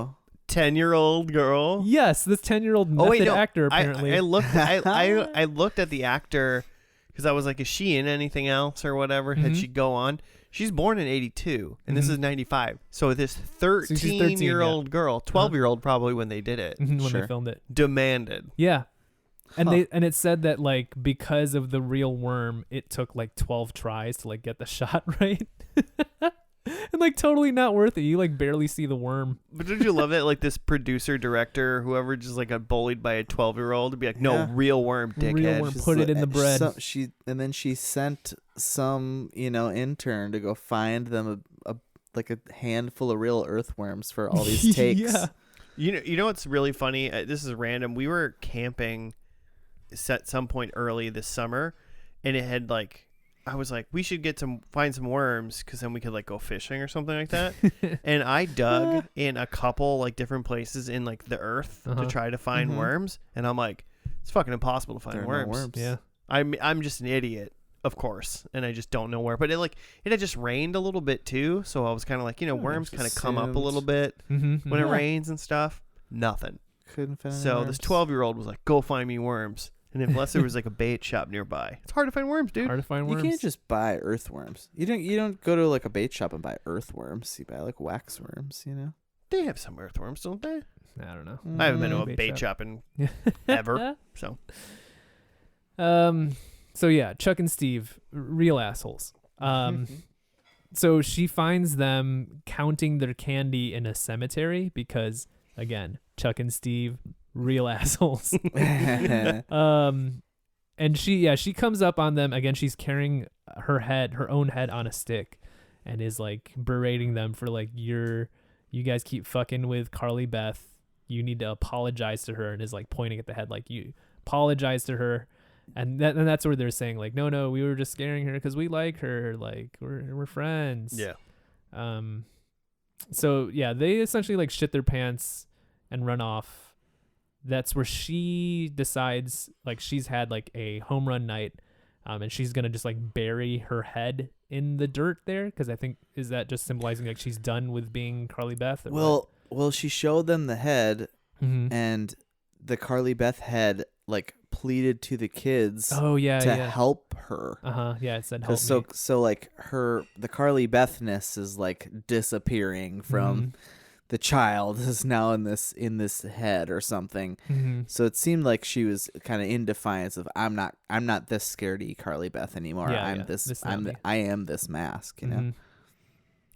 10-year-old girl. Yes, this 10-year-old method actor apparently. I looked I looked at the actor because I was like, is she in anything else or whatever? Had she go on? She's born in 82 and this is 95. So this 13-year-old girl, 12-year-old probably when they did it. When they filmed it. Demanded. Yeah. And it said that like because of the real worm, it took like 12 tries to like get the shot right. And like totally not worth it. You like barely see the worm. But don't you love it? Like this producer, director, whoever just like got bullied by a 12-year-old to be like, no, real worm, dickhead. Real worm, put it in the bread. And then she sent some, intern to go find them a handful of real earthworms for all these takes. Yeah. You know what's really funny? This is random. We were camping at some point early this summer, and it had like, I was like, we should find some worms because then we could like go fishing or something like that. And I dug in a couple like different places in like the earth to try to find worms, and I'm like, it's fucking impossible to find worms. Yeah, I'm just an idiot. of course, and I just don't know where. But it had just rained a little bit too, so I was kind of like, worms kind of come up a little bit when it rains and stuff. Nothing. Couldn't find So worms. this 12-year-old was like, "Go find me worms." And unless there was like a bait shop nearby, it's hard to find worms, dude. Hard to find worms. You can't just buy earthworms. You don't go to like a bait shop and buy earthworms. You buy like waxworms, They have some earthworms, don't they? I don't know. I haven't been to a Bait bait shop in ever. So So yeah, Chuck and Steve, real assholes. So she finds them counting their candy in a cemetery because, again, Chuck and Steve, real assholes. And she comes up on them again. She's carrying her own head on a stick, and is like berating them for like, you guys keep fucking with Carly Beth. You need to apologize to her, and is like pointing at the head like, you apologize to her. And that's where they're saying like, no, we were just scaring her because we like her, like we're friends. yeah, So yeah, they essentially like shit their pants and run off. That's where she decides like she's had like a home run night, and she's gonna just like bury her head in the dirt there because I think is that just symbolizing like she's done with being Carly Beth? Or Well, she showed them the head, mm-hmm. and the Carly Beth head like pleaded to the kids to help her. Yeah, it said help me. So like the Carly Bethness is like disappearing from the child is now in this head or something. So it seemed like she was kind of in defiance of I'm not this scaredy Carly Beth anymore. I am this mask,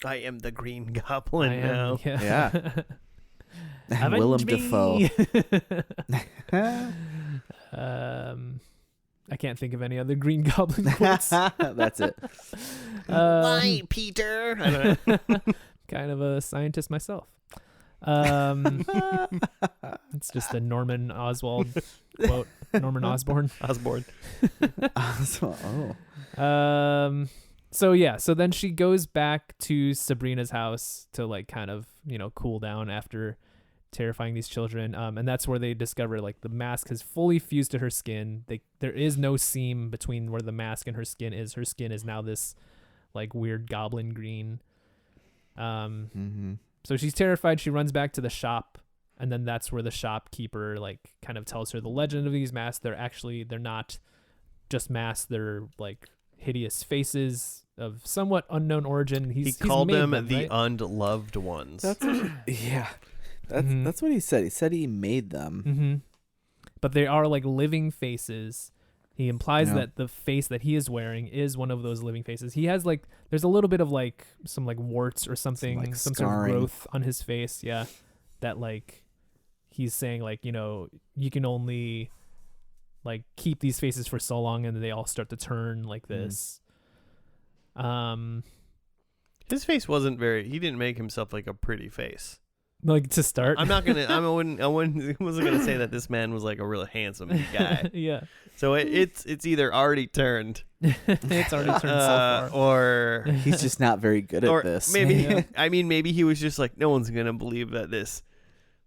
I am the Green Goblin now. Yeah. And Willem Dafoe. I can't think of any other Green Goblin quotes. That's it. Why, Peter? I don't know. Kind of a scientist myself. It's just a Norman Oswald quote. Norman Osborn. Osborn. So then she goes back to Sabrina's house to like kind of, cool down after terrifying these children. And that's where they discover like the mask has fully fused to her skin. There is no seam between where the mask and her skin is. Her skin is now this like weird goblin green. So she's terrified. She runs back to the shop, and then that's where the shopkeeper like kind of tells her the legend of these masks. They're not just masks. They're like hideous faces of somewhat unknown origin. He called made them the right? unloved ones. That's what he said. He said he made them. But they are like living faces. He implies that the face that he is wearing is one of those living faces. He has like, there's a little bit of like some like warts or something, some sort of growth on his face. Yeah. That like, he's saying like, you can only like keep these faces for so long and then they all start to turn like this. His face wasn't he didn't make himself like a pretty face. Like to start, I wasn't gonna say that this man was like a really handsome guy. Yeah. So it's either already turned. It's already turned so far. Or he's just not very good at this. Maybe maybe he was just like, no one's gonna believe that this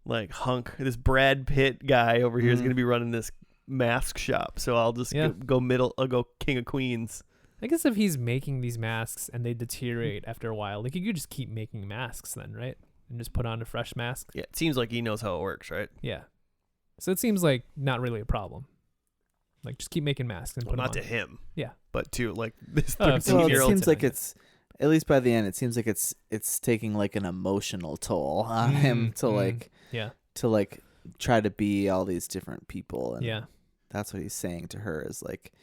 like this Brad Pitt guy over here is gonna be running this mask shop. So I'll just I'll go King of Queens. I guess if he's making these masks and they deteriorate after a while, like you could just keep making masks then, right? And just put on a fresh mask. Yeah, it seems like he knows how it works, right? Yeah. So it seems like not really a problem. Like just keep making masks and put them on. Not to him. Yeah. But to like this 13-year-old. it seems like it's, at least by the end, it seems like it's taking like an emotional toll on him to like try to be all these different people. And that's what he's saying to her is like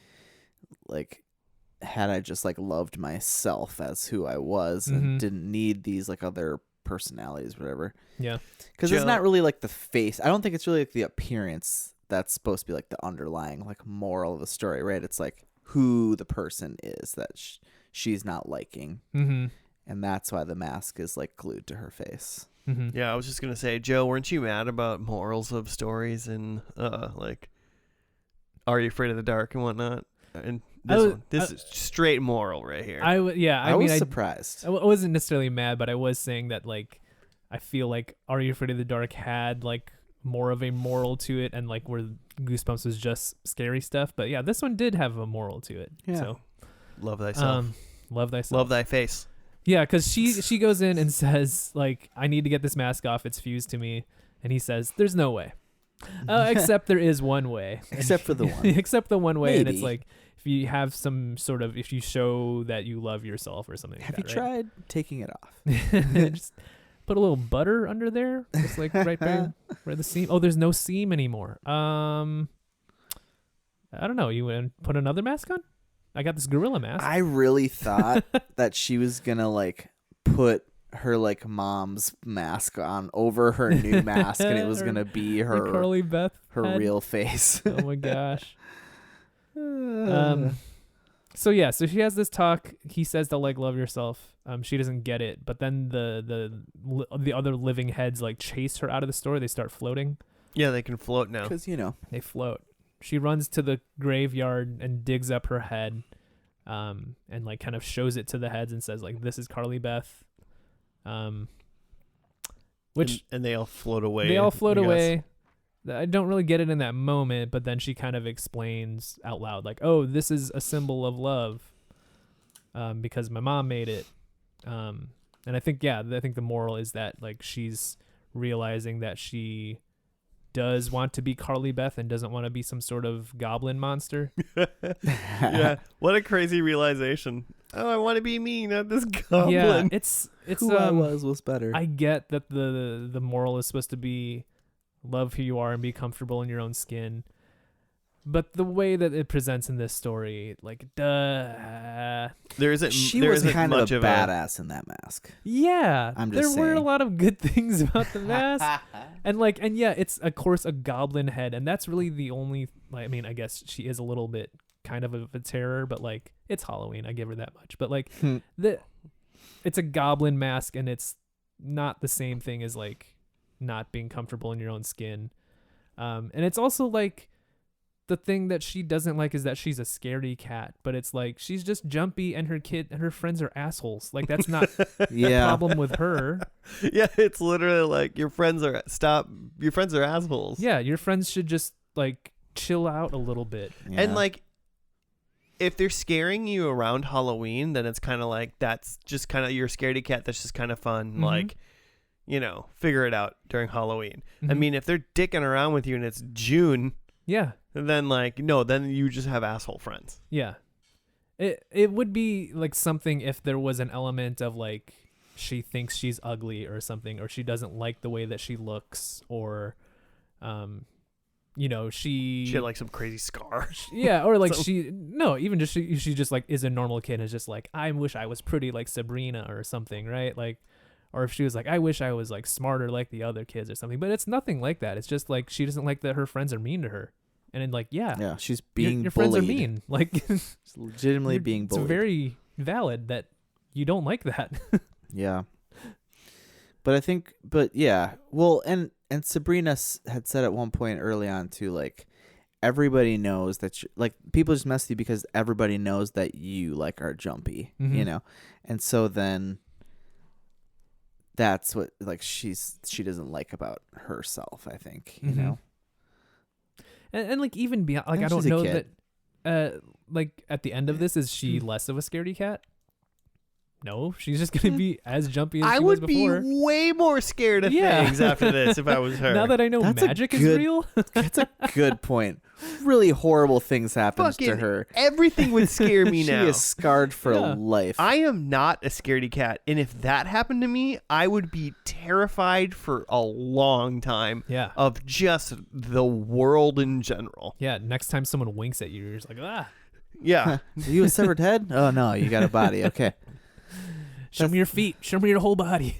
had I just like loved myself as who I was and didn't need these like other personalities, whatever. Yeah. Because it's not really like the face. I don't think it's really like the appearance that's supposed to be like the underlying like moral of the story, right? It's like who the person is that she's not liking. And that's why the mask is like glued to her face. Yeah, I was just gonna say, Joe, weren't you mad about morals of stories and like Are You Afraid of the Dark and whatnot? And this is straight moral right here. I was surprised. I wasn't necessarily mad, but I was saying that like I feel like Are You Afraid of the Dark had like more of a moral to it, and like where Goosebumps was just scary stuff. But yeah, this one did have a moral to it. Yeah. So Love thyself. love thyself. Love thy face. Yeah, because she goes in and says, like, I need to get this mask off. It's fused to me. And he says, there's no way. Except there is one way. Except for the one. Except the one way. And it's Maybe. like, if you have some sort of, if you show that you love yourself or something Have like you that, right? tried taking it off? Just put a little butter under there. Just like right by where the seam. Oh, there's no seam anymore. I don't know. You want to put another mask on? I got this gorilla mask. I really thought that she was gonna like put her like mom's mask on over her new mask, and it was gonna be The her Carly Beth head. real face. Oh my gosh. So yeah, so she has this talk. He says to like love yourself. She doesn't get it, but then the other living heads like chase her out of the store. They start floating. Yeah, they can float now. Because They float. She runs to the graveyard and digs up her head, and like kind of shows it to the heads and says like, "This is Carly Beth." Which and they all float away. they all float I guess. away. I don't really get it in that moment, but then she kind of explains out loud, like, "Oh, this is a symbol of love, because my mom made it." And I think the moral is that like she's realizing that she does want to be Carly Beth and doesn't want to be some sort of goblin monster. Yeah, what a crazy realization. Oh, I want to be me, not this goblin. Yeah, it's who I was better. I get that the moral is supposed to be love who you are and be comfortable in your own skin. But the way that it presents in this story, like, There isn't. She there was isn't kind much of a badass in that mask. yeah, I'm there just were a saying. lot of good things about the mask, and yeah, it's of course a goblin head, and that's really the only. I mean, I guess she is a little bit kind of a terror, but like it's Halloween, I give her that much. But like it's a goblin mask, and it's not the same thing as like not being comfortable in your own skin, and it's also like. The thing that she doesn't like is that she's a scaredy cat, but it's like she's just jumpy and her friends are assholes. Like that's not the problem with her. Yeah, it's literally like your friends are assholes. Yeah, your friends should just like chill out a little bit. Yeah. And like if they're scaring you around Halloween, then it's kind of like that's just kind of your scaredy cat. That's just kind of fun. Mhm. Like, figure it out during Halloween. I Mhm. mean, if they're dicking around with you and it's June, Yeah. then like no, then you just have asshole friends. Yeah. It would be like something if there was an element of like she thinks she's ugly or something, or she doesn't like the way that she looks, or she She had like some crazy scar. yeah, or like So- even just she just like is a normal kid and is just like, I wish I was pretty like Sabrina or something, right? Like, or if she was like, I wish I was like smarter like the other kids or something. But it's nothing like that. It's just like she doesn't like that her friends are mean to her. And then like, yeah, she's being your bullied. friends are mean. Like She's legitimately being bullied. It's very valid that you don't like that. Yeah. But yeah. Well, and Sabrina had said at one point early on too, like, everybody knows that like people just mess with you because everybody knows that you like are jumpy, Mhm. And so then that's what like she doesn't like about herself, I think, Mhm. And like even beyond, like And I don't she's a know kid. that like at the end of this, is she less of a scaredy cat? No, she's just gonna be as jumpy as I she was would be before. way more scared of Yeah. things after this if I was her. Now that I know That's a magic is good- real. That's a good point. Really horrible things happens to Fucking her. everything would scare me She now. is scarred for Yeah. life. I am not a scaredy cat, and if that happened to me, I would be terrified for a long time Yeah. of just the world in general. Yeah. Next time someone winks at you, you're just like, ah, Yeah. Are you a severed head? Oh no, you got a body. Okay. show me your feet. Show me your whole body.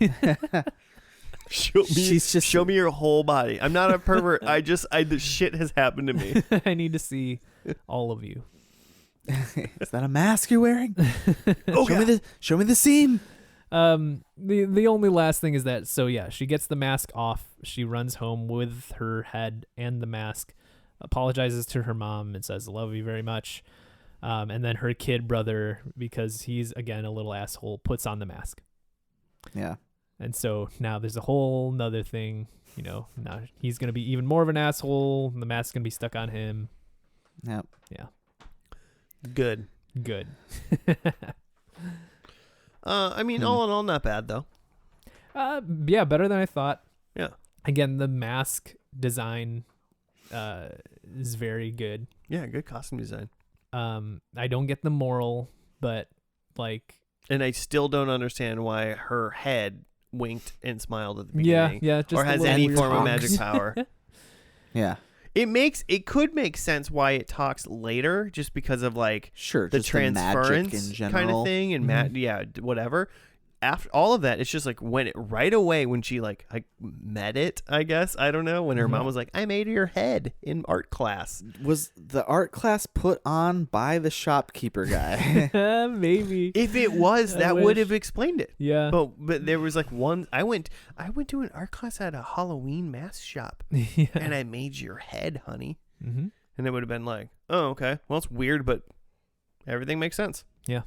Show me your whole body. I'm not a pervert. The shit has happened to me. I need to see all of you. Is that a mask you're wearing? Oh, Show me the seam. The only last thing is that, so yeah, she gets the mask off. She runs home with her head and the mask, apologizes to her mom and says, "Love you very much." And then her kid brother, because he's again a little asshole, puts on the mask. Yeah. And so now there's a whole nother thing, now he's going to be even more of an asshole. And the mask's going to be stuck on him. Yep. Yeah. Good. Good. I mean, all in all, not bad though. Yeah, better than I thought. Yeah. Again, the mask design is very good. Yeah, good costume design. I don't get the moral, but like, and I still don't understand why her head winked and smiled at the beginning. Yeah, just or has any form of magic power. Yeah. It could make sense why it talks later, just because of like Sure, the just the magic transference in general. kind of thing, and whatever. After all of that, it's just like when it right away when she like met it, I guess, I don't know, when her mom was like, I made your head in art class. Was the art class put on by the shopkeeper guy? Maybe. If it was, that would have explained it. Yeah. But there was like one. I went to an art class at a Halloween mask shop, Yeah. and I made your head, honey. Mm-hmm. And it would have been like, oh, okay, well, it's weird, but everything makes sense. Yeah.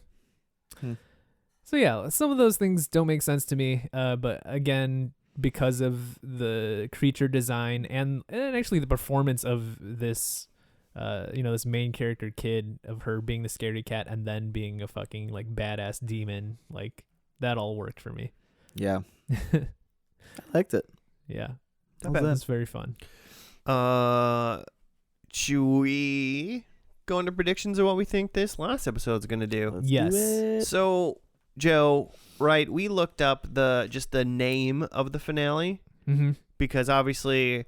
So yeah, some of those things don't make sense to me. But again, because of the creature design and actually the performance of this, this main character kid, of her being the scaredy cat and then being a fucking like badass demon, like that all worked for me. Yeah. I liked it. Yeah. Not That bad. was very fun. Should we go into predictions of what we think this last episode's going to do? Let's Yes. do it. So, Joe, right, we looked up just the name of the finale, Mm-hmm. because obviously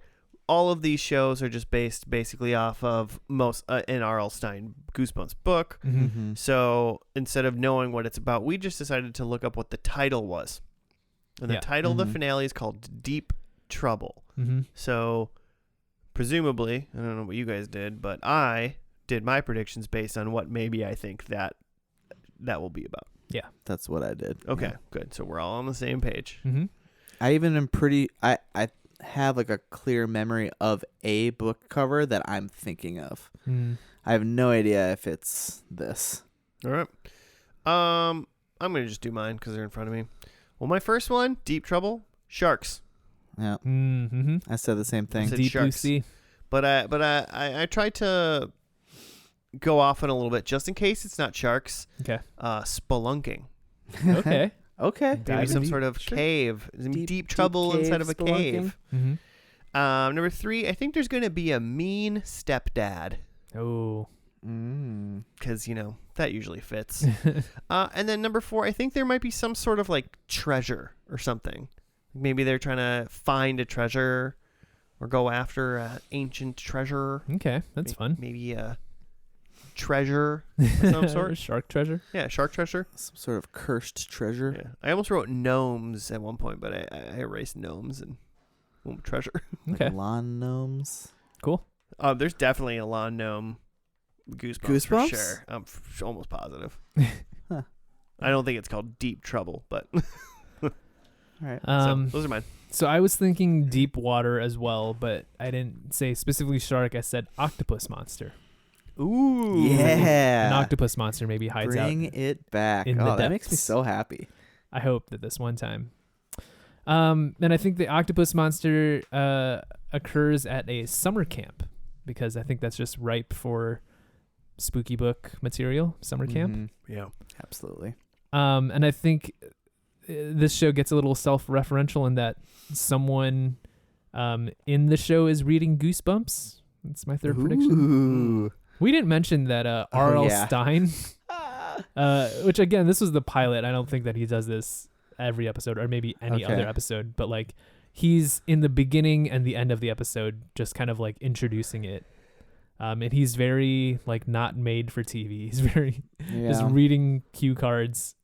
all of these shows are just based basically off of most an R.L. Stine Goosebumps book. Mm-hmm. Mhm. So instead of knowing what it's about, we just decided to look up what the title was. And the Yeah. title of Mhm. the finale is called Deep Trouble. Mm-hmm. So presumably, I don't know what you guys did, but I did my predictions based on what maybe I think that will be about. That's what I did. Okay, Yeah. good. So we're all on the same page. Mm-hmm. I even am pretty. I have like a clear memory of a book cover that I'm thinking of. Mm-hmm. I have no idea if it's this. All right. I'm going to just do mine because they're in front of me. Well, my first one, Deep Trouble, sharks. Yeah, Mm-hmm. I said the same thing. said Deep blue sharks. sea. But I tried to go off on a little bit just in case it's not sharks. Okay. Spelunking. Okay. Okay. Maybe Diving some deep. sort of Sure. cave. Deep trouble cave inside of a cave. Mm-hmm. Number 3, I think there's going to be a mean stepdad. Oh. Mm. Because, that usually fits. And then number 4, I think there might be some sort of like treasure or something. Maybe they're trying to find a treasure or go after an ancient treasure. Okay, that's fun. Maybe a treasure of some sort. Shark treasure. Yeah, shark treasure. Some sort of cursed treasure. Yeah. I almost wrote gnomes at one point, but I erased gnomes and went with treasure. Like Okay, lawn gnomes. cool. There's definitely a lawn gnome Goosebumps for Goosebumps? sure. I'm almost positive. Huh. I don't think it's called Deep Trouble, but All right. so, those are mine. So I was thinking deep water as well, but I didn't say specifically shark. I said octopus monster. Ooh. Yeah. An octopus monster maybe hides Bring out. it back. in the That makes me depths. so happy. I hope that this one time. And I think the octopus monster occurs at a summer camp, because I think that's just ripe for spooky book material. Summer camp. Mhm. Yeah. Absolutely. And I think this show gets a little self-referential in that someone in the show is reading Goosebumps. That's my third prediction. Ooh. We didn't mention that R.L. yeah. Stine, which again, this was the pilot. I don't think that he does this every episode or maybe any Okay. other episode, but like he's in the beginning and the end of the episode, just kind of like introducing it. And he's very like not made for TV. He's very just Yeah. reading cue cards,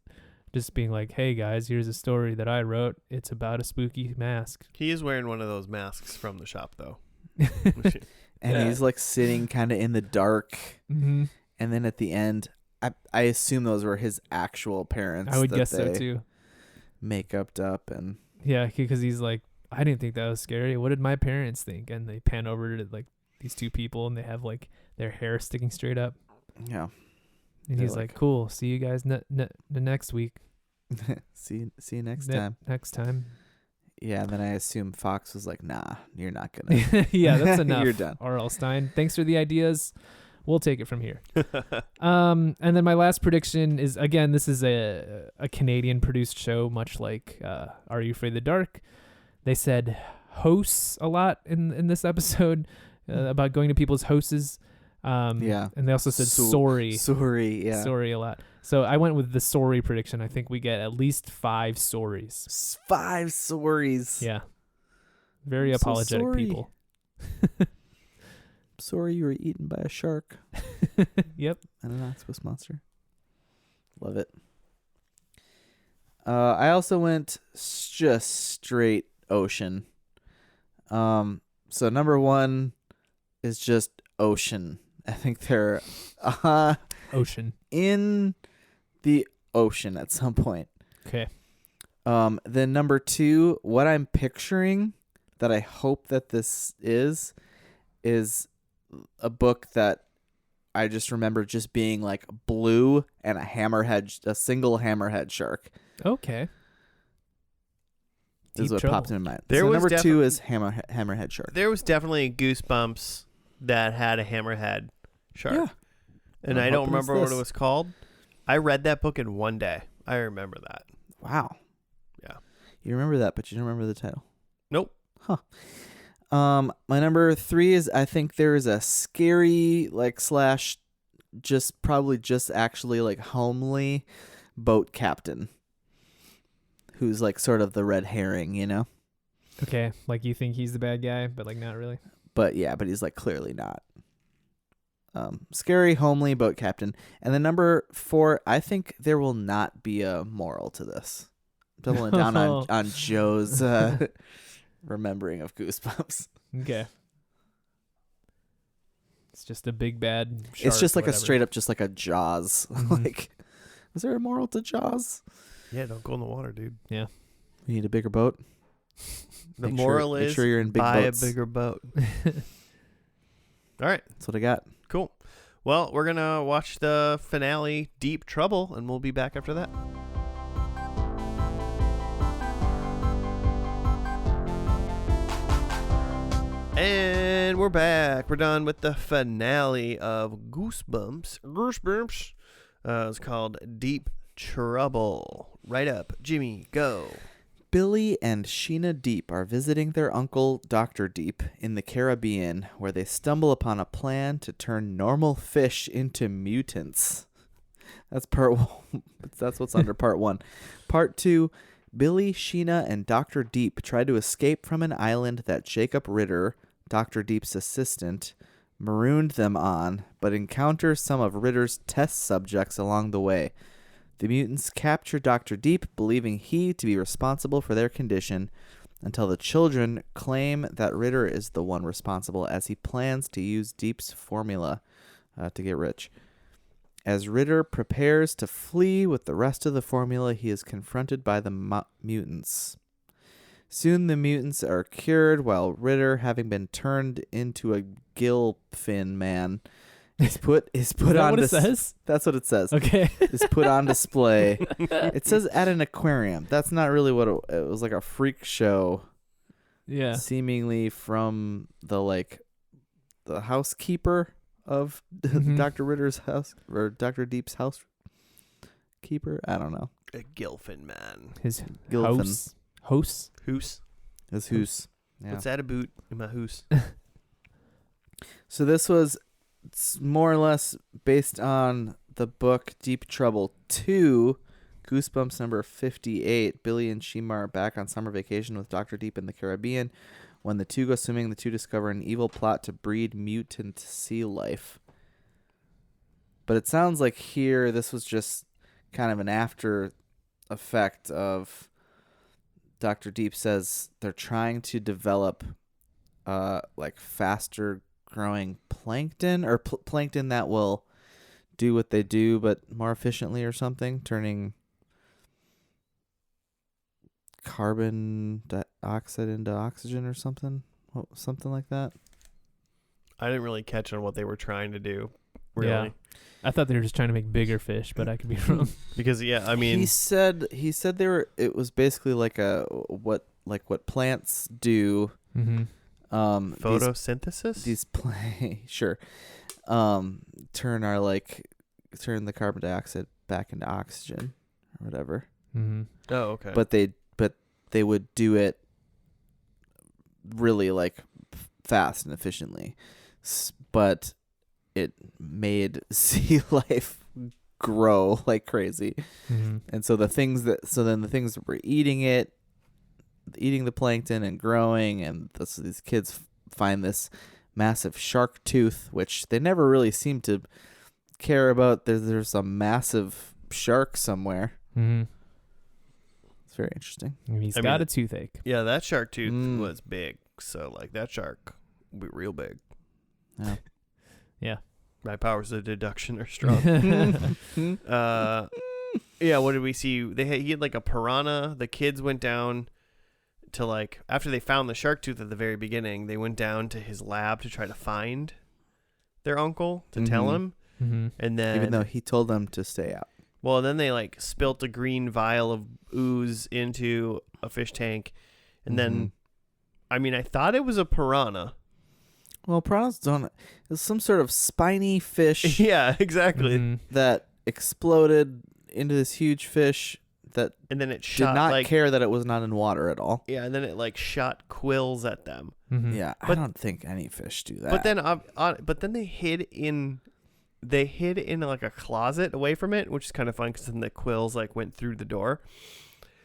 just being like, "Hey guys, here's a story that I wrote. It's about a spooky mask." He is wearing one of those masks from the shop, though. And Yeah. he's like sitting kind of in the dark. Mm-hmm. And then at the end, I assume those were his actual parents. I would that guess so they too. Make-upped up and Yeah, because he's like, I didn't think that was scary. What did my parents think? And they pan over to like these two people, and they have like their hair sticking straight up. yeah. And They're he's like, like- "Cool, see you guys the next week." See you next Ne- time. Next time. Yeah, and then I assume Fox was like, nah, you're not gonna. Yeah, that's enough. You're done. R.L. Stein. Thanks for the ideas. We'll take it from here. And then my last prediction is, again, this is a Canadian produced show, much like Are You Afraid of the Dark? They said hosts a lot in this episode about going to people's houses. Yeah. And they also said sorry. Sorry, yeah. Sorry a lot. So I went with the sorry prediction. I think we get at least 5 sorries. 5 sorries. Yeah. Very I'm so apologetic sorry. people. Sorry you were eaten by a shark Yep. and an octopus monster. Love it. I also went just straight ocean. So number 1 is just ocean. I think they're Ocean. in the ocean at some point. Okay. Then number 2, what I'm picturing that I hope that this is a book that I just remember just being like blue and a single hammerhead shark. Okay. This is what popped in my mind. There So was number 2 is hammerhead shark. There was definitely Goosebumps that had a hammerhead shark. Yeah. And I'm I don't hoping it's remember what this. it was called. I read that book in one day. I remember that. Wow. Yeah. You remember that, but you don't remember the title. Nope. My number 3 is, I think there is a scary / just probably just actually like homely boat captain who's like sort of the red herring, you know? Okay. Like you think he's the bad guy, but like not really. But he's like clearly not. Scary, homely boat captain. And then number 4, I think there will not be a moral to this. Doubling down on Joe's remembering of Goosebumps. Okay. It's just a big bad shark. It's just like or a whatever. straight up, just like a Jaws. Mhm. Like, is there a moral to Jaws? Yeah, don't go in the water, dude. You need a bigger boat. The Make moral sure, make is sure you're in big buy boats. a bigger boat. All right, That's what I got. cool. Well, we're going to watch the finale, Deep Trouble, and we'll be back after that. And we're back. We're done with the finale of Goosebumps. Goosebumps. It's called Deep Trouble. Right up. Jimmy, go. Billy and Sheena Deep are visiting their uncle, Dr. Deep, in the Caribbean, where they stumble upon a plan to turn normal fish into mutants. That's part 1. That's what's under part 1. Part 2, Billy, Sheena, and Dr. Deep try to escape from an island that Jacob Ritter, Dr. Deep's assistant, marooned them on, but encounter some of Ritter's test subjects along the way. The mutants capture Dr. Deep, believing he to be responsible for their condition, until the children claim that Ritter is the one responsible, as he plans to use Deep's formula to get rich. As Ritter prepares to flee with the rest of the formula, he is confronted by the mutants. Soon the mutants are cured, while Ritter, having been turned into a gill fin man, is put Is that on what it says? That's what it says. Okay. Is put on display. It says at an aquarium. That's not really what it was, like a freak show, Yeah. seemingly from the housekeeper of Mhm. Dr. Ritter's house, or Dr. Deep's housekeeper. I don't know. A Gilfin man. His Gilfin. house. Hoose. His hoose. Yeah. What's that a boot in my hoose? So this was more or less based on the book Deep Trouble 2, Goosebumps number 58. Billy and Sheena are back on summer vacation with Dr. Deep in the Caribbean. When the two go swimming, the two discover an evil plot to breed mutant sea life. But it sounds like here this was just kind of an after effect of Dr. Deep says they're trying to develop faster growing plankton, or plankton that will do what they do but more efficiently or something, turning carbon dioxide into oxygen or something like that. I didn't really catch on what they were trying to do. really. Yeah. I thought they were just trying to make bigger fish, but I could be wrong. Because I mean, he said they were. It was basically like what plants do. Mm-hmm. Photosynthesis. These sure, turn the carbon dioxide back into oxygen or whatever. Mm-hmm. Oh, okay. But they would do it really like fast and efficiently, but it made sea life grow like crazy. Mm-hmm. And so the things that were eating the plankton and growing, and so these kids find this massive shark tooth, which they never really seem to care about. There's a massive shark somewhere. Mm-hmm. It's very interesting. He's got a toothache. Yeah, that shark tooth was big. So like that shark will be real big. Yeah. Yeah. My powers of deduction are strong. Yeah, what did we see? He had like a piranha. The kids went down to like, after they found the shark tooth at the very beginning, they went down to his lab to try to find their uncle to tell him. Mm-hmm. And then, even though he told them to stay out. Well, then they like spilt a green vial of ooze into a fish tank. And then, I mean, I thought it was a piranha. Well, piranhas don't. It's some sort of spiny fish Yeah, exactly. Mm-hmm. that exploded into this huge fish that And then it shot did not like, care that it was not in water at all. yeah, and then it like shot quills at them. Mm-hmm. Yeah, I But- don't think any fish do that. But then they hid in like a closet away from it, which is kind of fun because then the quills like went through the door.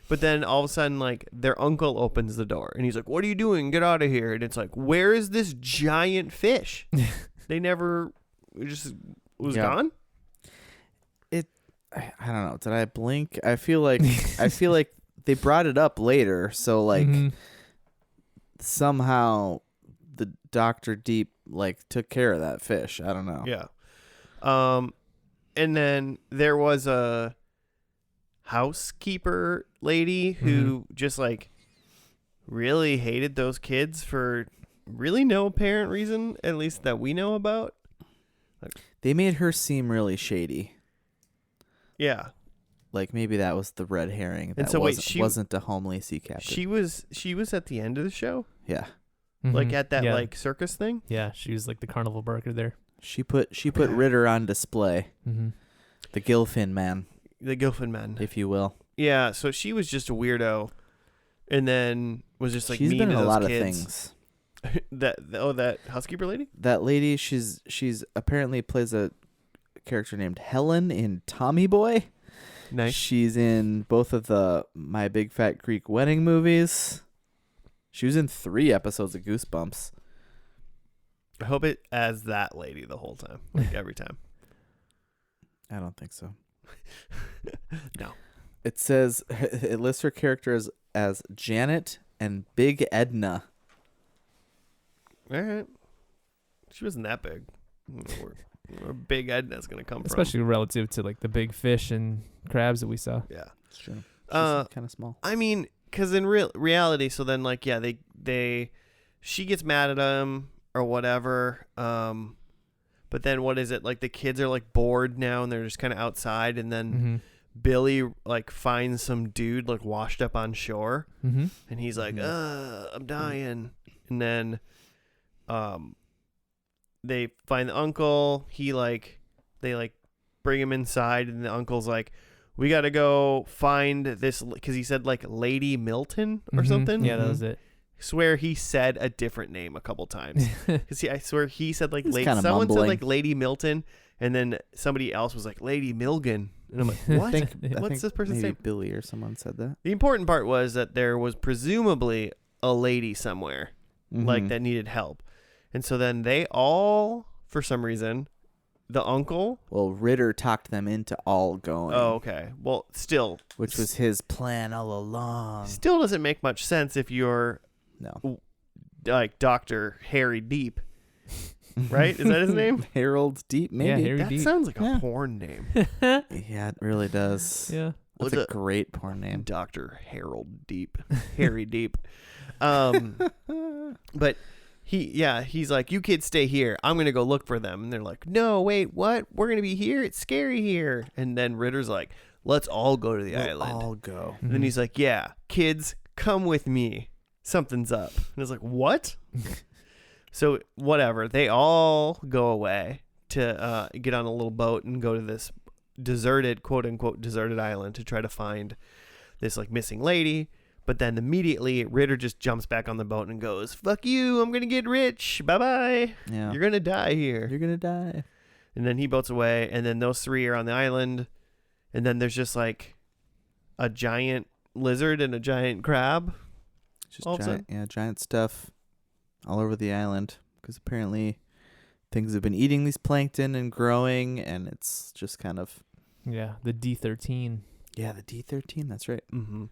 But then all of a sudden, like their uncle opens the door and he's like, "What are you doing? Get out of here!" And it's like, "Where is this giant fish?" They never it just was gone. I don't know. Did I blink? I feel like they brought it up later, so like somehow the Dr. Deep like took care of that fish. I don't know. Yeah. And then there was a housekeeper lady who just like really hated those kids for really no apparent reason, at least that we know about. They made her seem really shady. Yeah. Like maybe that was the red herring. And That so wait, wasn't a homely sea captain. She was at the end of the show, Yeah. like at that like circus thing. Yeah, she was like the carnival barker there. She put Ritter on display. Mm-hmm. The Gilfin man, The Gilfin man. if you will. Yeah, so she was just a weirdo, and then was just like She's mean been to in a those lot kids. of things. that housekeeper lady. That lady, she's apparently plays a character named Helen in Tommy Boy. Nice. She's in both of the My Big Fat Greek Wedding movies. She was in 3 episodes of Goosebumps. I hope it as that lady the whole time, like every time. I don't think so. No. It says it lists her characters as Janet and Big Edna. All right. She wasn't that big. Where Big Edna's gonna come Especially relative to like the big fish and crabs that we saw. from. Yeah. It's true. She's kind of small. I mean, because in reality, so then like yeah, she gets mad at him or whatever. But then what is it? Like the kids are like bored now and they're just kind of outside, and then Billy like finds some dude like washed up on shore, and he's like, I'm dying. And then they find the uncle. They bring him inside, and the uncle's like, we got to go find this, because he said like Lady Milton or something. Yeah, that was it. I swear he said a different name a couple times. Because I swear he said like kinda someone mumbling. said like Lady Milton, and then somebody else was like Lady Milgan, and I'm like, what? I What's think this person's maybe name? Billy or someone said that. The important part was that there was presumably a lady somewhere like that needed help, and so then they all, for some reason, the uncle. Well, Ritter talked them into all going. Oh, okay. Well, still, Which was his plan all along. still doesn't make much sense if you're No. like Dr. Harry Deep, right? Is that his name? Harold Deep, maybe. Yeah, Harry That Deep. sounds like a Yeah. porn name. Yeah, it really does. Yeah. That's What's a it? great porn name. Dr. Harold Deep. Harry Deep. But he's like, you kids stay here. I'm going to go look for them. And they're like, no, wait, what? We're going to be here? It's scary here. And then Ritter's like, let's all go to the island. All go. And then he's like, yeah, kids, come with me. Something's up. And it's like, what? So whatever. They all go away to get on a little boat and go to this deserted, quote unquote, deserted island to try to find this like missing lady. But then immediately Ritter just jumps back on the boat and goes, fuck you, I'm going to get rich. Bye-bye. Yeah. You're going to die here. You're going to die. And then he boats away, and then those three are on the island. And then there's just like a giant lizard and a giant crab. Just all of a giant stuff all over the island. Because apparently things have been eating these plankton and growing, and it's just kind of... Yeah, the D13. Yeah, the D13, that's right. Mm-hmm.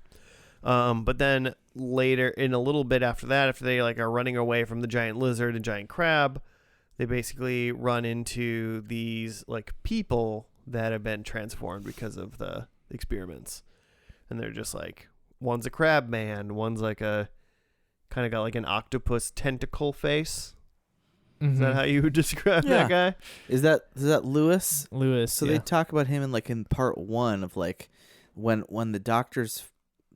But then later, in a little bit after that, after they like are running away from the giant lizard and giant crab, they basically run into these like people that have been transformed because of the experiments. And they're just like, one's a crab man, one's like a kind of got like an octopus tentacle face. Is that how you would describe that guy? Is that Lewis? Lewis. So they talk about him in part 1 of like when the doctors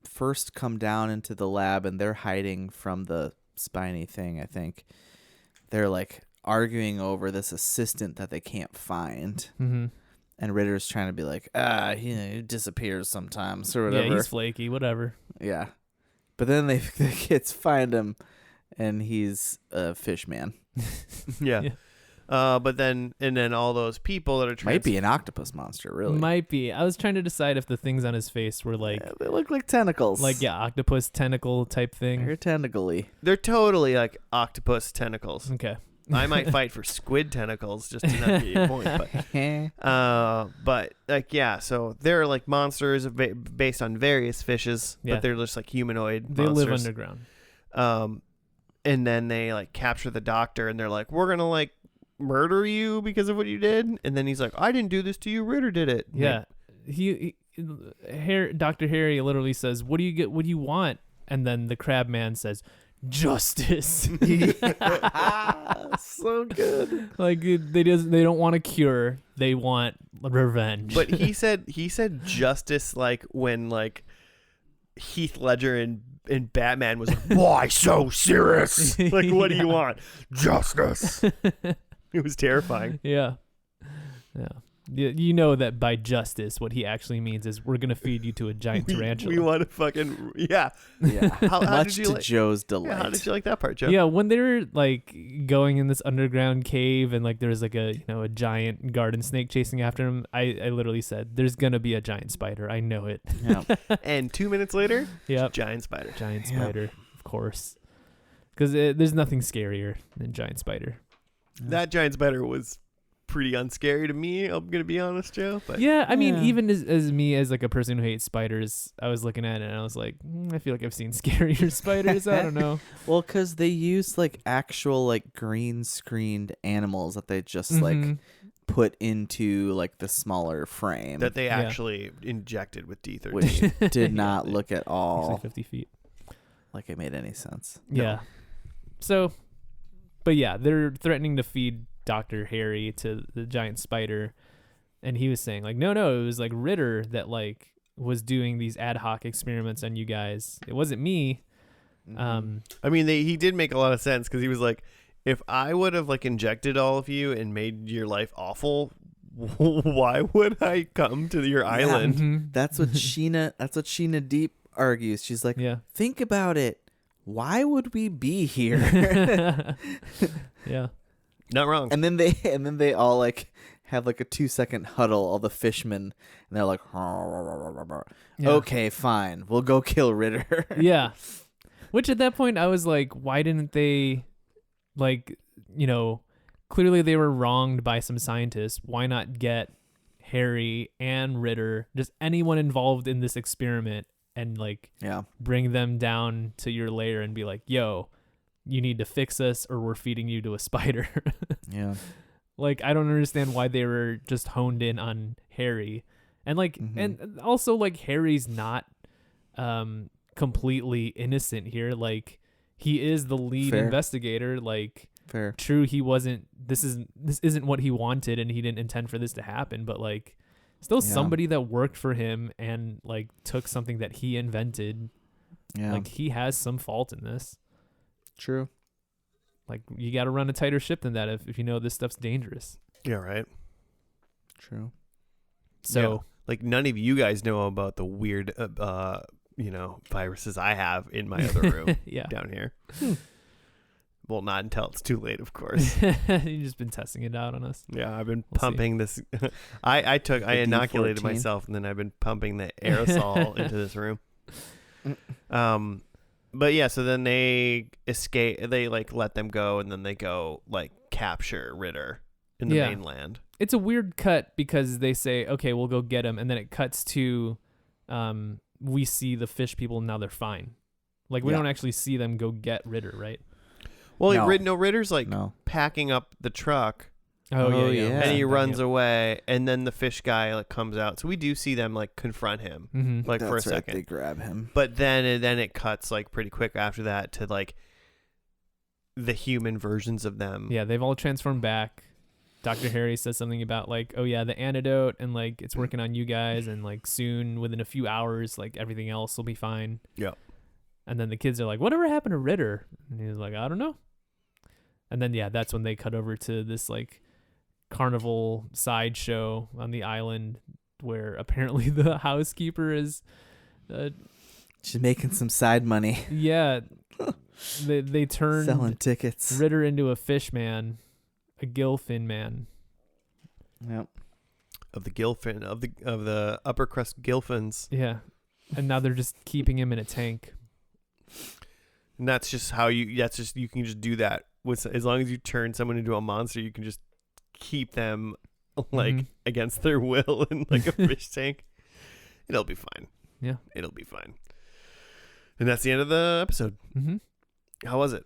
first come down into the lab and they're hiding from the spiny thing. I think they're like arguing over this assistant that they can't find. Mm-hmm. And Ritter's trying to be like, he disappears sometimes or whatever. Yeah, he's flaky, whatever. Yeah. But then the kids find him, and he's a fish man. Yeah. But then all those people that are Might be an octopus monster, really. Might be. I was trying to decide if the things on his face were like... Yeah, they look like tentacles. Like, yeah, octopus tentacle type thing. They're tentacle-y. They're totally like octopus tentacles. Okay. I might fight for squid tentacles just to not get your point. But like, yeah, so they're like monsters based on various fishes, Yeah. but they're just like humanoid They monsters. live underground. And then they like capture the doctor and they're like, we're going to like murder you because of what you did. And then he's like, I didn't do this to you. Ritter did it. Yeah. Dr. Harry literally says, what do you want? And then the crab man says, justice. So good. Like they don't want a cure, they want revenge. But he said justice like when like Heath Ledger and Batman was like, why so serious? Like, what do you want? Justice. It was terrifying. Yeah. You know that by justice, what he actually means is we're gonna feed you to a giant tarantula. We want to fucking Yeah. How Much did you to like, Joe's delight. yeah, how did you like that part, Joe? Yeah, when they're like going in this underground cave and like there's like a giant garden snake chasing after him, I literally said, "There's gonna be a giant spider. I know it." Yeah. And 2 minutes later, Yep. giant spider. Giant Yep. spider, of course, because there's nothing scarier than giant spider. That giant spider was pretty unscary to me. I'm gonna be honest, Joe. But Yeah, I mean, Yeah. even as me as like a person who hates spiders, I was looking at it and I was like, I feel like I've seen scarier spiders. I don't know. Well, because they use like actual like green screened animals that they just like Mhm. put into like the smaller frame, that they Yeah. actually injected with D13. which did not look at It's all like 50 feet. like it made any sense. Yeah. So, but yeah, they're threatening to feed Dr. Harry to the giant spider. And he was saying like, no, it was like Ritter that like was doing these ad hoc experiments on you guys. It wasn't me. I mean, he did make a lot of sense because he was like, if I would have like injected all of you and made your life awful, why would I come to your island? Mhm. That's what Sheena Deep argues. She's like, Yeah. think about it. Why would we be here? Yeah. Not wrong. And then they all like have like a 2-second huddle, all the fishmen, and they're like, Yeah. okay, fine, we'll go kill Ritter. Yeah. Which at that point I was like, why didn't they, like, clearly they were wronged by some scientists. Why not get Harry and Ritter, just anyone involved in this experiment, and like Yeah. bring them down to your lair and be like, yo, you need to fix us or we're feeding you to a spider. Yeah. Like, I don't understand why they were just honed in on Harry. And like, and also like Harry's not completely innocent here. Like, he is the lead Fair. investigator. Like, Fair. true, he wasn't. This isn't what he wanted, and he didn't intend for this to happen. But like, still Yeah. somebody that worked for him and like took something that he invented. Yeah. Like, he has some fault in this. True. Like, you got to run a tighter ship than that if you know this stuff's dangerous. Yeah, right. True. So, Yeah. Like, none of you guys know about the weird, viruses I have in my other room yeah. down here. Well, not until it's too late, of course. You've just been testing it out on us. Yeah, I've been We'll see. pumping this. I inoculated D14. myself, and then I've been pumping the aerosol into this room. But yeah, so then they escape. They like let them go, and then they go like capture Ritter in the Yeah. mainland. It's a weird cut because they say, okay, we'll go get him. And then it cuts to, we see the fish people and now they're fine. Like, we Yeah. don't actually see them go get Ritter, right? Well, No. Ritter's like No. packing up the truck, Oh, yeah. and he Yeah. runs away, and then the fish guy like comes out. So we do see them like confront him, Mm-hmm. like for a That's right, second. they grab him. But then it cuts like pretty quick after that to like the human versions of them. Yeah, they've all transformed back. Dr. Harry says something about like, oh yeah, the antidote, and like it's working on you guys, and like soon, within a few hours, like everything else will be fine. Yeah. And then the kids are like, whatever happened to Ritter? And he's like, I don't know. And then yeah, that's when they cut over to this like carnival sideshow on the island where apparently the housekeeper is She's making some side money. yeah, they turned Selling tickets. Ritter into a fish man, a gillfin man. Yep. Of the gillfin of the upper crust gillfins, Yeah. And now they're just keeping him in a tank. and that's just you can just do that with as long as you turn someone into a monster, you can just keep them like Mhm. against their will in like a fish tank. It'll be fine. Yeah. It'll be fine. And that's the end of the episode. Mm-hmm. How was it?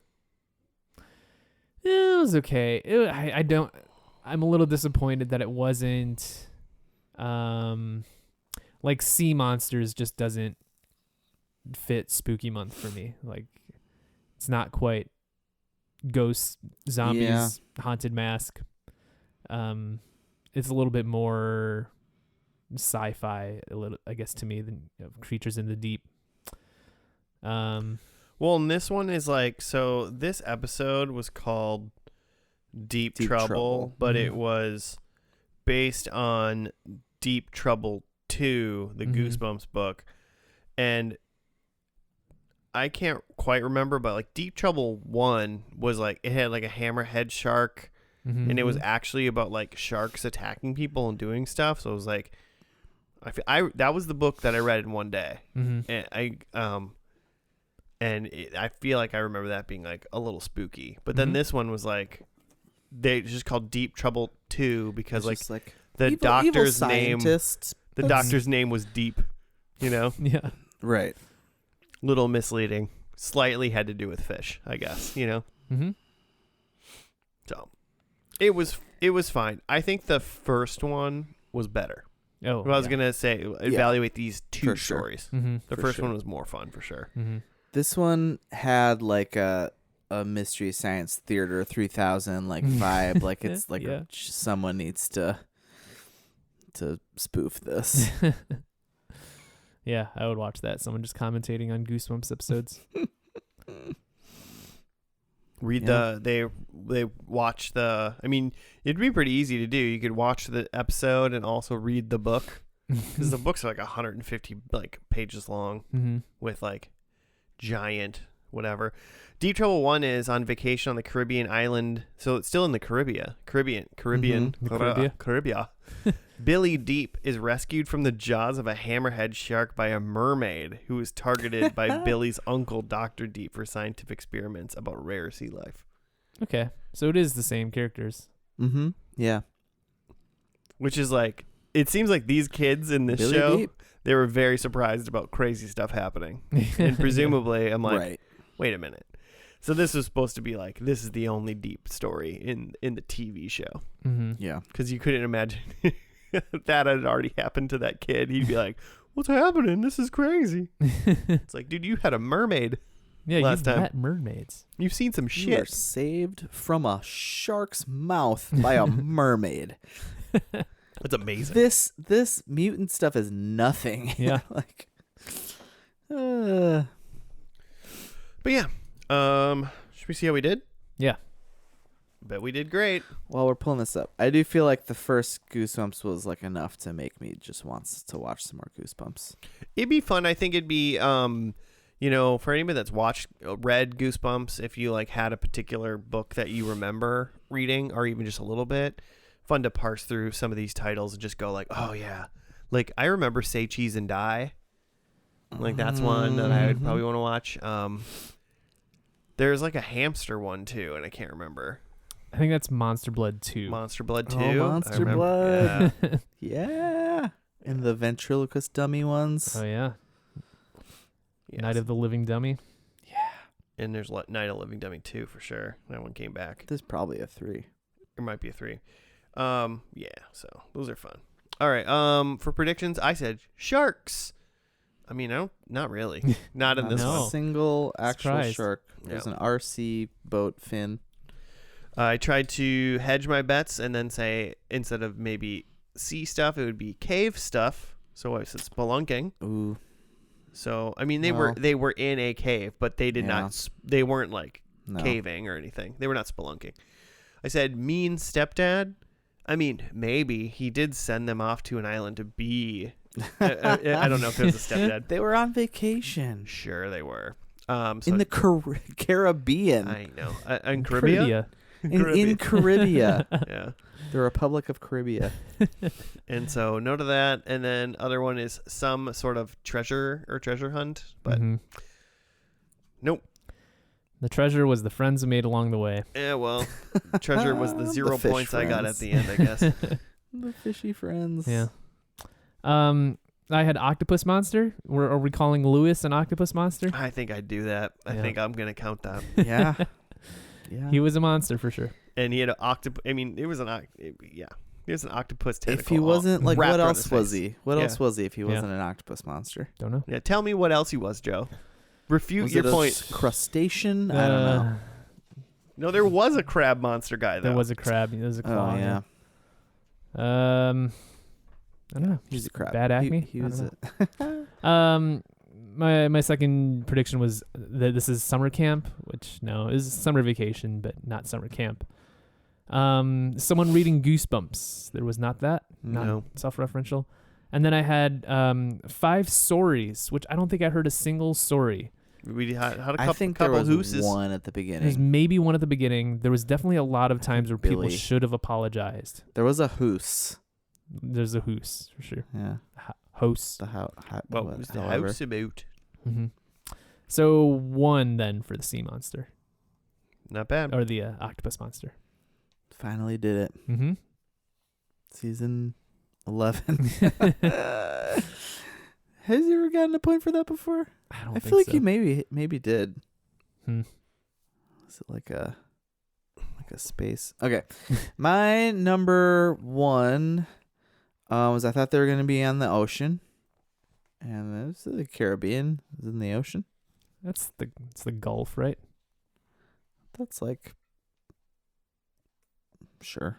It was okay. I'm a little disappointed that it wasn't, like sea monsters just doesn't fit spooky month for me. Like, it's not quite ghosts, zombies, Yeah. haunted mask. It's a little bit more sci-fi, a little, I guess, to me than creatures in the deep. Well, and this one is like, so this episode was called Deep Trouble, but Mhm. it was based on Deep Trouble 2, the Mhm. Goosebumps book. And I can't quite remember, but like Deep Trouble 1 was like, it had like a hammerhead shark, Mhm. and it was actually about like sharks attacking people and doing stuff. So it was like, that was the book that I read in one day. Mhm. And I feel like I remember that being like a little spooky. But then Mhm. this one was like, they just called Deep Trouble 2 because It's like just like the evil doctor's name, scientists. the doctor's name was Deep, you know, Yeah. Right. little misleading. Slightly had to do with fish, I guess, you know. Mm-hmm. So it was fine. I think the first one was better. Oh, Well, I was gonna say evaluate these two For sure. stories. Mm-hmm. The For first sure. one was more fun for sure. Mm-hmm. This one had like a Mystery Science Theater 3000 like vibe. Like it's like Yeah. someone needs to spoof this. Yeah, I would watch that. Someone just commentating on Goosebumps episodes. Read Yeah. they watch the. I mean, it'd be pretty easy to do. You could watch the episode and also read the book because the books are like 150 like pages long Mm-hmm. with like giant whatever. Deep Trouble 1 is on vacation on the Caribbean island, so it's still in the Caribbean. The Caribbean. Billy Deep is rescued from the jaws of a hammerhead shark by a mermaid who is targeted by Billy's uncle, Dr. Deep, for scientific experiments about rare sea life. Okay, so it is the same characters. Mm-hmm. Yeah. Which is like, it seems like these kids in this Billy show, Deep. they were very surprised about crazy stuff happening. And presumably, I'm like, Right. wait a minute. So this was supposed to be like, this is the only deep story in the TV show. Mm-hmm. Yeah. Because you couldn't imagine that had already happened to that kid. He'd be like, what's happening? This is crazy. It's like, dude, you had a mermaid. Yeah, last you've time. met mermaids. You've seen some You are shit. saved from a shark's mouth by a mermaid. That's amazing. This mutant stuff is nothing. Yeah. Like, But yeah, should we see how we did? Yeah. Bet we did great. while we're pulling this up, I do feel like the first Goosebumps was like enough to make me just want to watch some more Goosebumps. It'd be fun. I think it'd be, for anybody that's read Goosebumps, if you like had a particular book that you remember reading, or even just a little bit, fun to parse through some of these titles and just go like, oh yeah, like I remember Say Cheese and Die. Like that's one that I would probably want to watch. There's like a hamster one too, and I can't remember. I think that's Monster Blood 2. Monster Blood 2. Oh, Monster I remember- Blood. Yeah. Yeah. And the ventriloquist dummy ones. Oh, yeah. Yes. Night of the Living Dummy. And there's Night of the Living Dummy 2 for sure. That one came back. There's probably a 3. There might be a 3. Yeah, so those are fun. All right, for predictions, I said sharks. I mean, not really. Not in this No. one. Single actual Surprised. shark. There's Yeah. an RC boat fin. I tried to hedge my bets and then say instead of maybe sea stuff, it would be cave stuff. So I said spelunking. Ooh. So I mean, they Well. were in a cave, but they did Yeah. not. They weren't like No. caving or anything. They were not spelunking. I said mean stepdad. I mean, maybe he did send them off to an island to be. I don't know if it was a stepdad. They were on vacation. Sure, they were. So In the Caribbean. I know in Caribbean. In Caribbean. Yeah. The Republic of Caribbean. And so note of that, and then other one is some sort of treasure hunt, but Mhm. nope. The treasure was the friends we made along the way. Yeah, well, treasure was the The 0 fish points I got friends. at the end, I guess. The fishy friends. Yeah. I had Octopus Monster. Are we calling Lewis an Octopus Monster? I think I'd do that. I Yeah. think I'm gonna count that. Yeah. Yeah. He was a monster for sure. And he had an octopus. I mean, it was an octopus tentacle. If he wasn't like, wrapped what around else his was face. he? What Yeah. else was he if he Yeah. wasn't an octopus monster? Don't know. Yeah, tell me what else he was, Joe. Refute Was your it a point. crustacean? I don't know. No, there was a crab monster guy though. There was a crab. There was a claw. Oh yeah. I don't know. He's a crab. Bad acme? He I was don't a My second prediction was that this is summer camp, which no, is summer vacation, but not summer camp. Someone reading Goosebumps. There was not that. Not No. self-referential. And then I had 5 stories, which I don't think I heard a single story. We had a couple, I think there couple was hooses. one at the There's beginning. maybe one at the beginning. There was definitely a lot of times where people Billy. should have apologized. There was a hoose. There's a hoose for sure. Yeah. Host. The What was the however. house about? Mm-hmm. So 1 then for the sea monster Not bad. or the octopus monster. Finally did it. Mm-hmm. Season 11. Has he ever gotten a point for that before? I don't I think feel like so. he maybe did. Hmm. Is it like a space? Okay. My number 1 was I thought they were going to be on the ocean. And it's the Caribbean. Is in the ocean. It's the Gulf, right? That's like sure.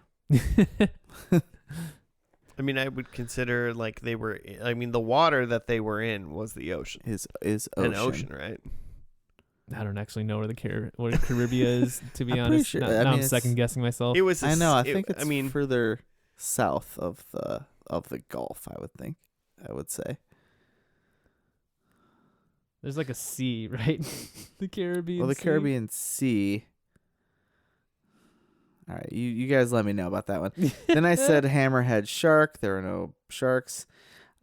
I mean, I would consider like they were. I mean, the water that they were in was the ocean. Is ocean. An ocean, right? I don't actually know where the Caribbean is, to be I'm pretty honest. sure- Now, I now mean, I'm it's- second guessing myself. It was. I know. I it- think it's I mean, further south of the Gulf, I would say. There's like a sea, right? The Caribbean. Well, the Sea. Caribbean Sea. All right, you guys let me know about that one. Then I said hammerhead shark. There are no sharks.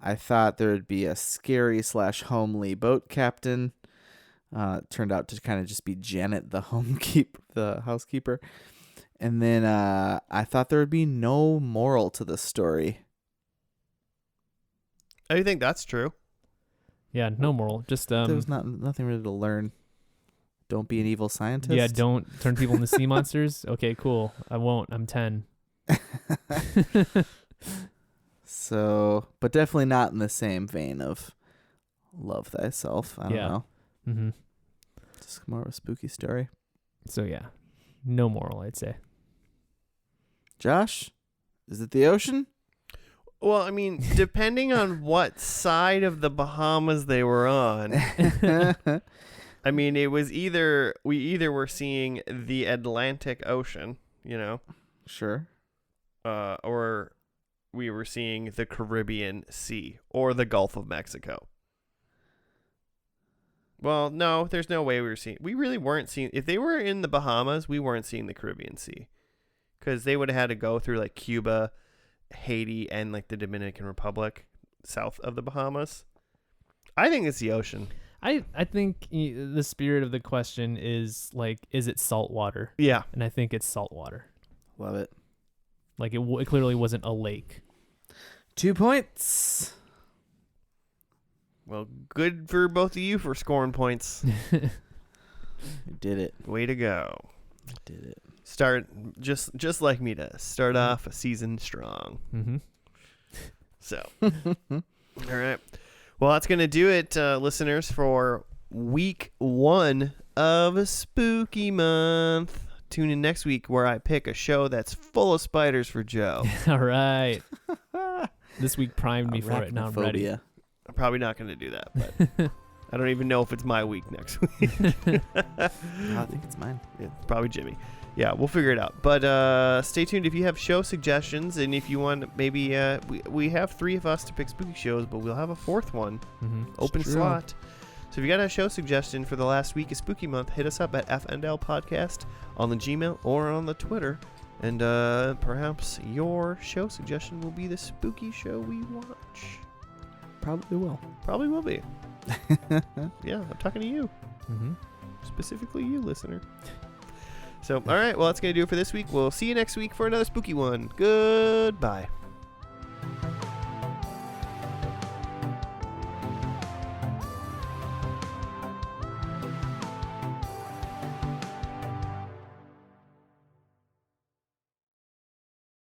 I thought there would be a scary / homely boat captain. It turned out to kind of just be Janet, the housekeeper. And then I thought there would be no moral to the story. I think that's true. Yeah, no moral. Just There was nothing really to learn. Don't be an evil scientist. yeah, don't turn people into sea monsters. Okay, cool. I won't. I'm 10. So, but definitely not in the same vein of love thyself. I don't Yeah. know. Mm-hmm. Just more of a spooky story. So yeah, no moral, I'd say. Josh, is it the ocean? Well, I mean, depending on what side of the Bahamas they were on, I mean, it was we either were seeing the Atlantic Ocean, Sure. or we were seeing the Caribbean Sea or the Gulf of Mexico. Well, no, there's no way we really weren't seeing, if they were in the Bahamas, we weren't seeing the Caribbean Sea, because they would have had to go through like Cuba, Haiti, and like the Dominican Republic south of the Bahamas. I think it's the ocean. I think the spirit of the question is like, is it salt water? Yeah. And I think it's salt water. Love it. Like it clearly wasn't a lake. 2 points. Well, good for both of you for scoring points. You did it. Way to go. You did it. Start just like me to start off a season strong. Mm-hmm. So, all right. Well, that's going to do it, listeners, for week 1 of Spooky Month. Tune in next week where I pick a show that's full of spiders for Joe. All right. This week primed me for it. Now I'm ready. Arachnophobia. I'm probably not going to do that, but I don't even know if it's my week next week. No, I think it's mine. Yeah, it's probably Jimmy. Yeah, we'll figure it out. But stay tuned if you have show suggestions, and if you want, maybe we have 3 of us to pick spooky shows, but we'll have a 4th one, open true. slot. So if you got a show suggestion for the last week of Spooky Month, hit us up at FNL Podcast on the Gmail or on the Twitter, and perhaps your show suggestion will be the spooky show we watch. Probably will. Probably will be. Yeah, I'm talking to you. Mm-hmm. Specifically you, listener. So, all right, well, that's going to do it for this week. We'll see you next week for another spooky one. Goodbye.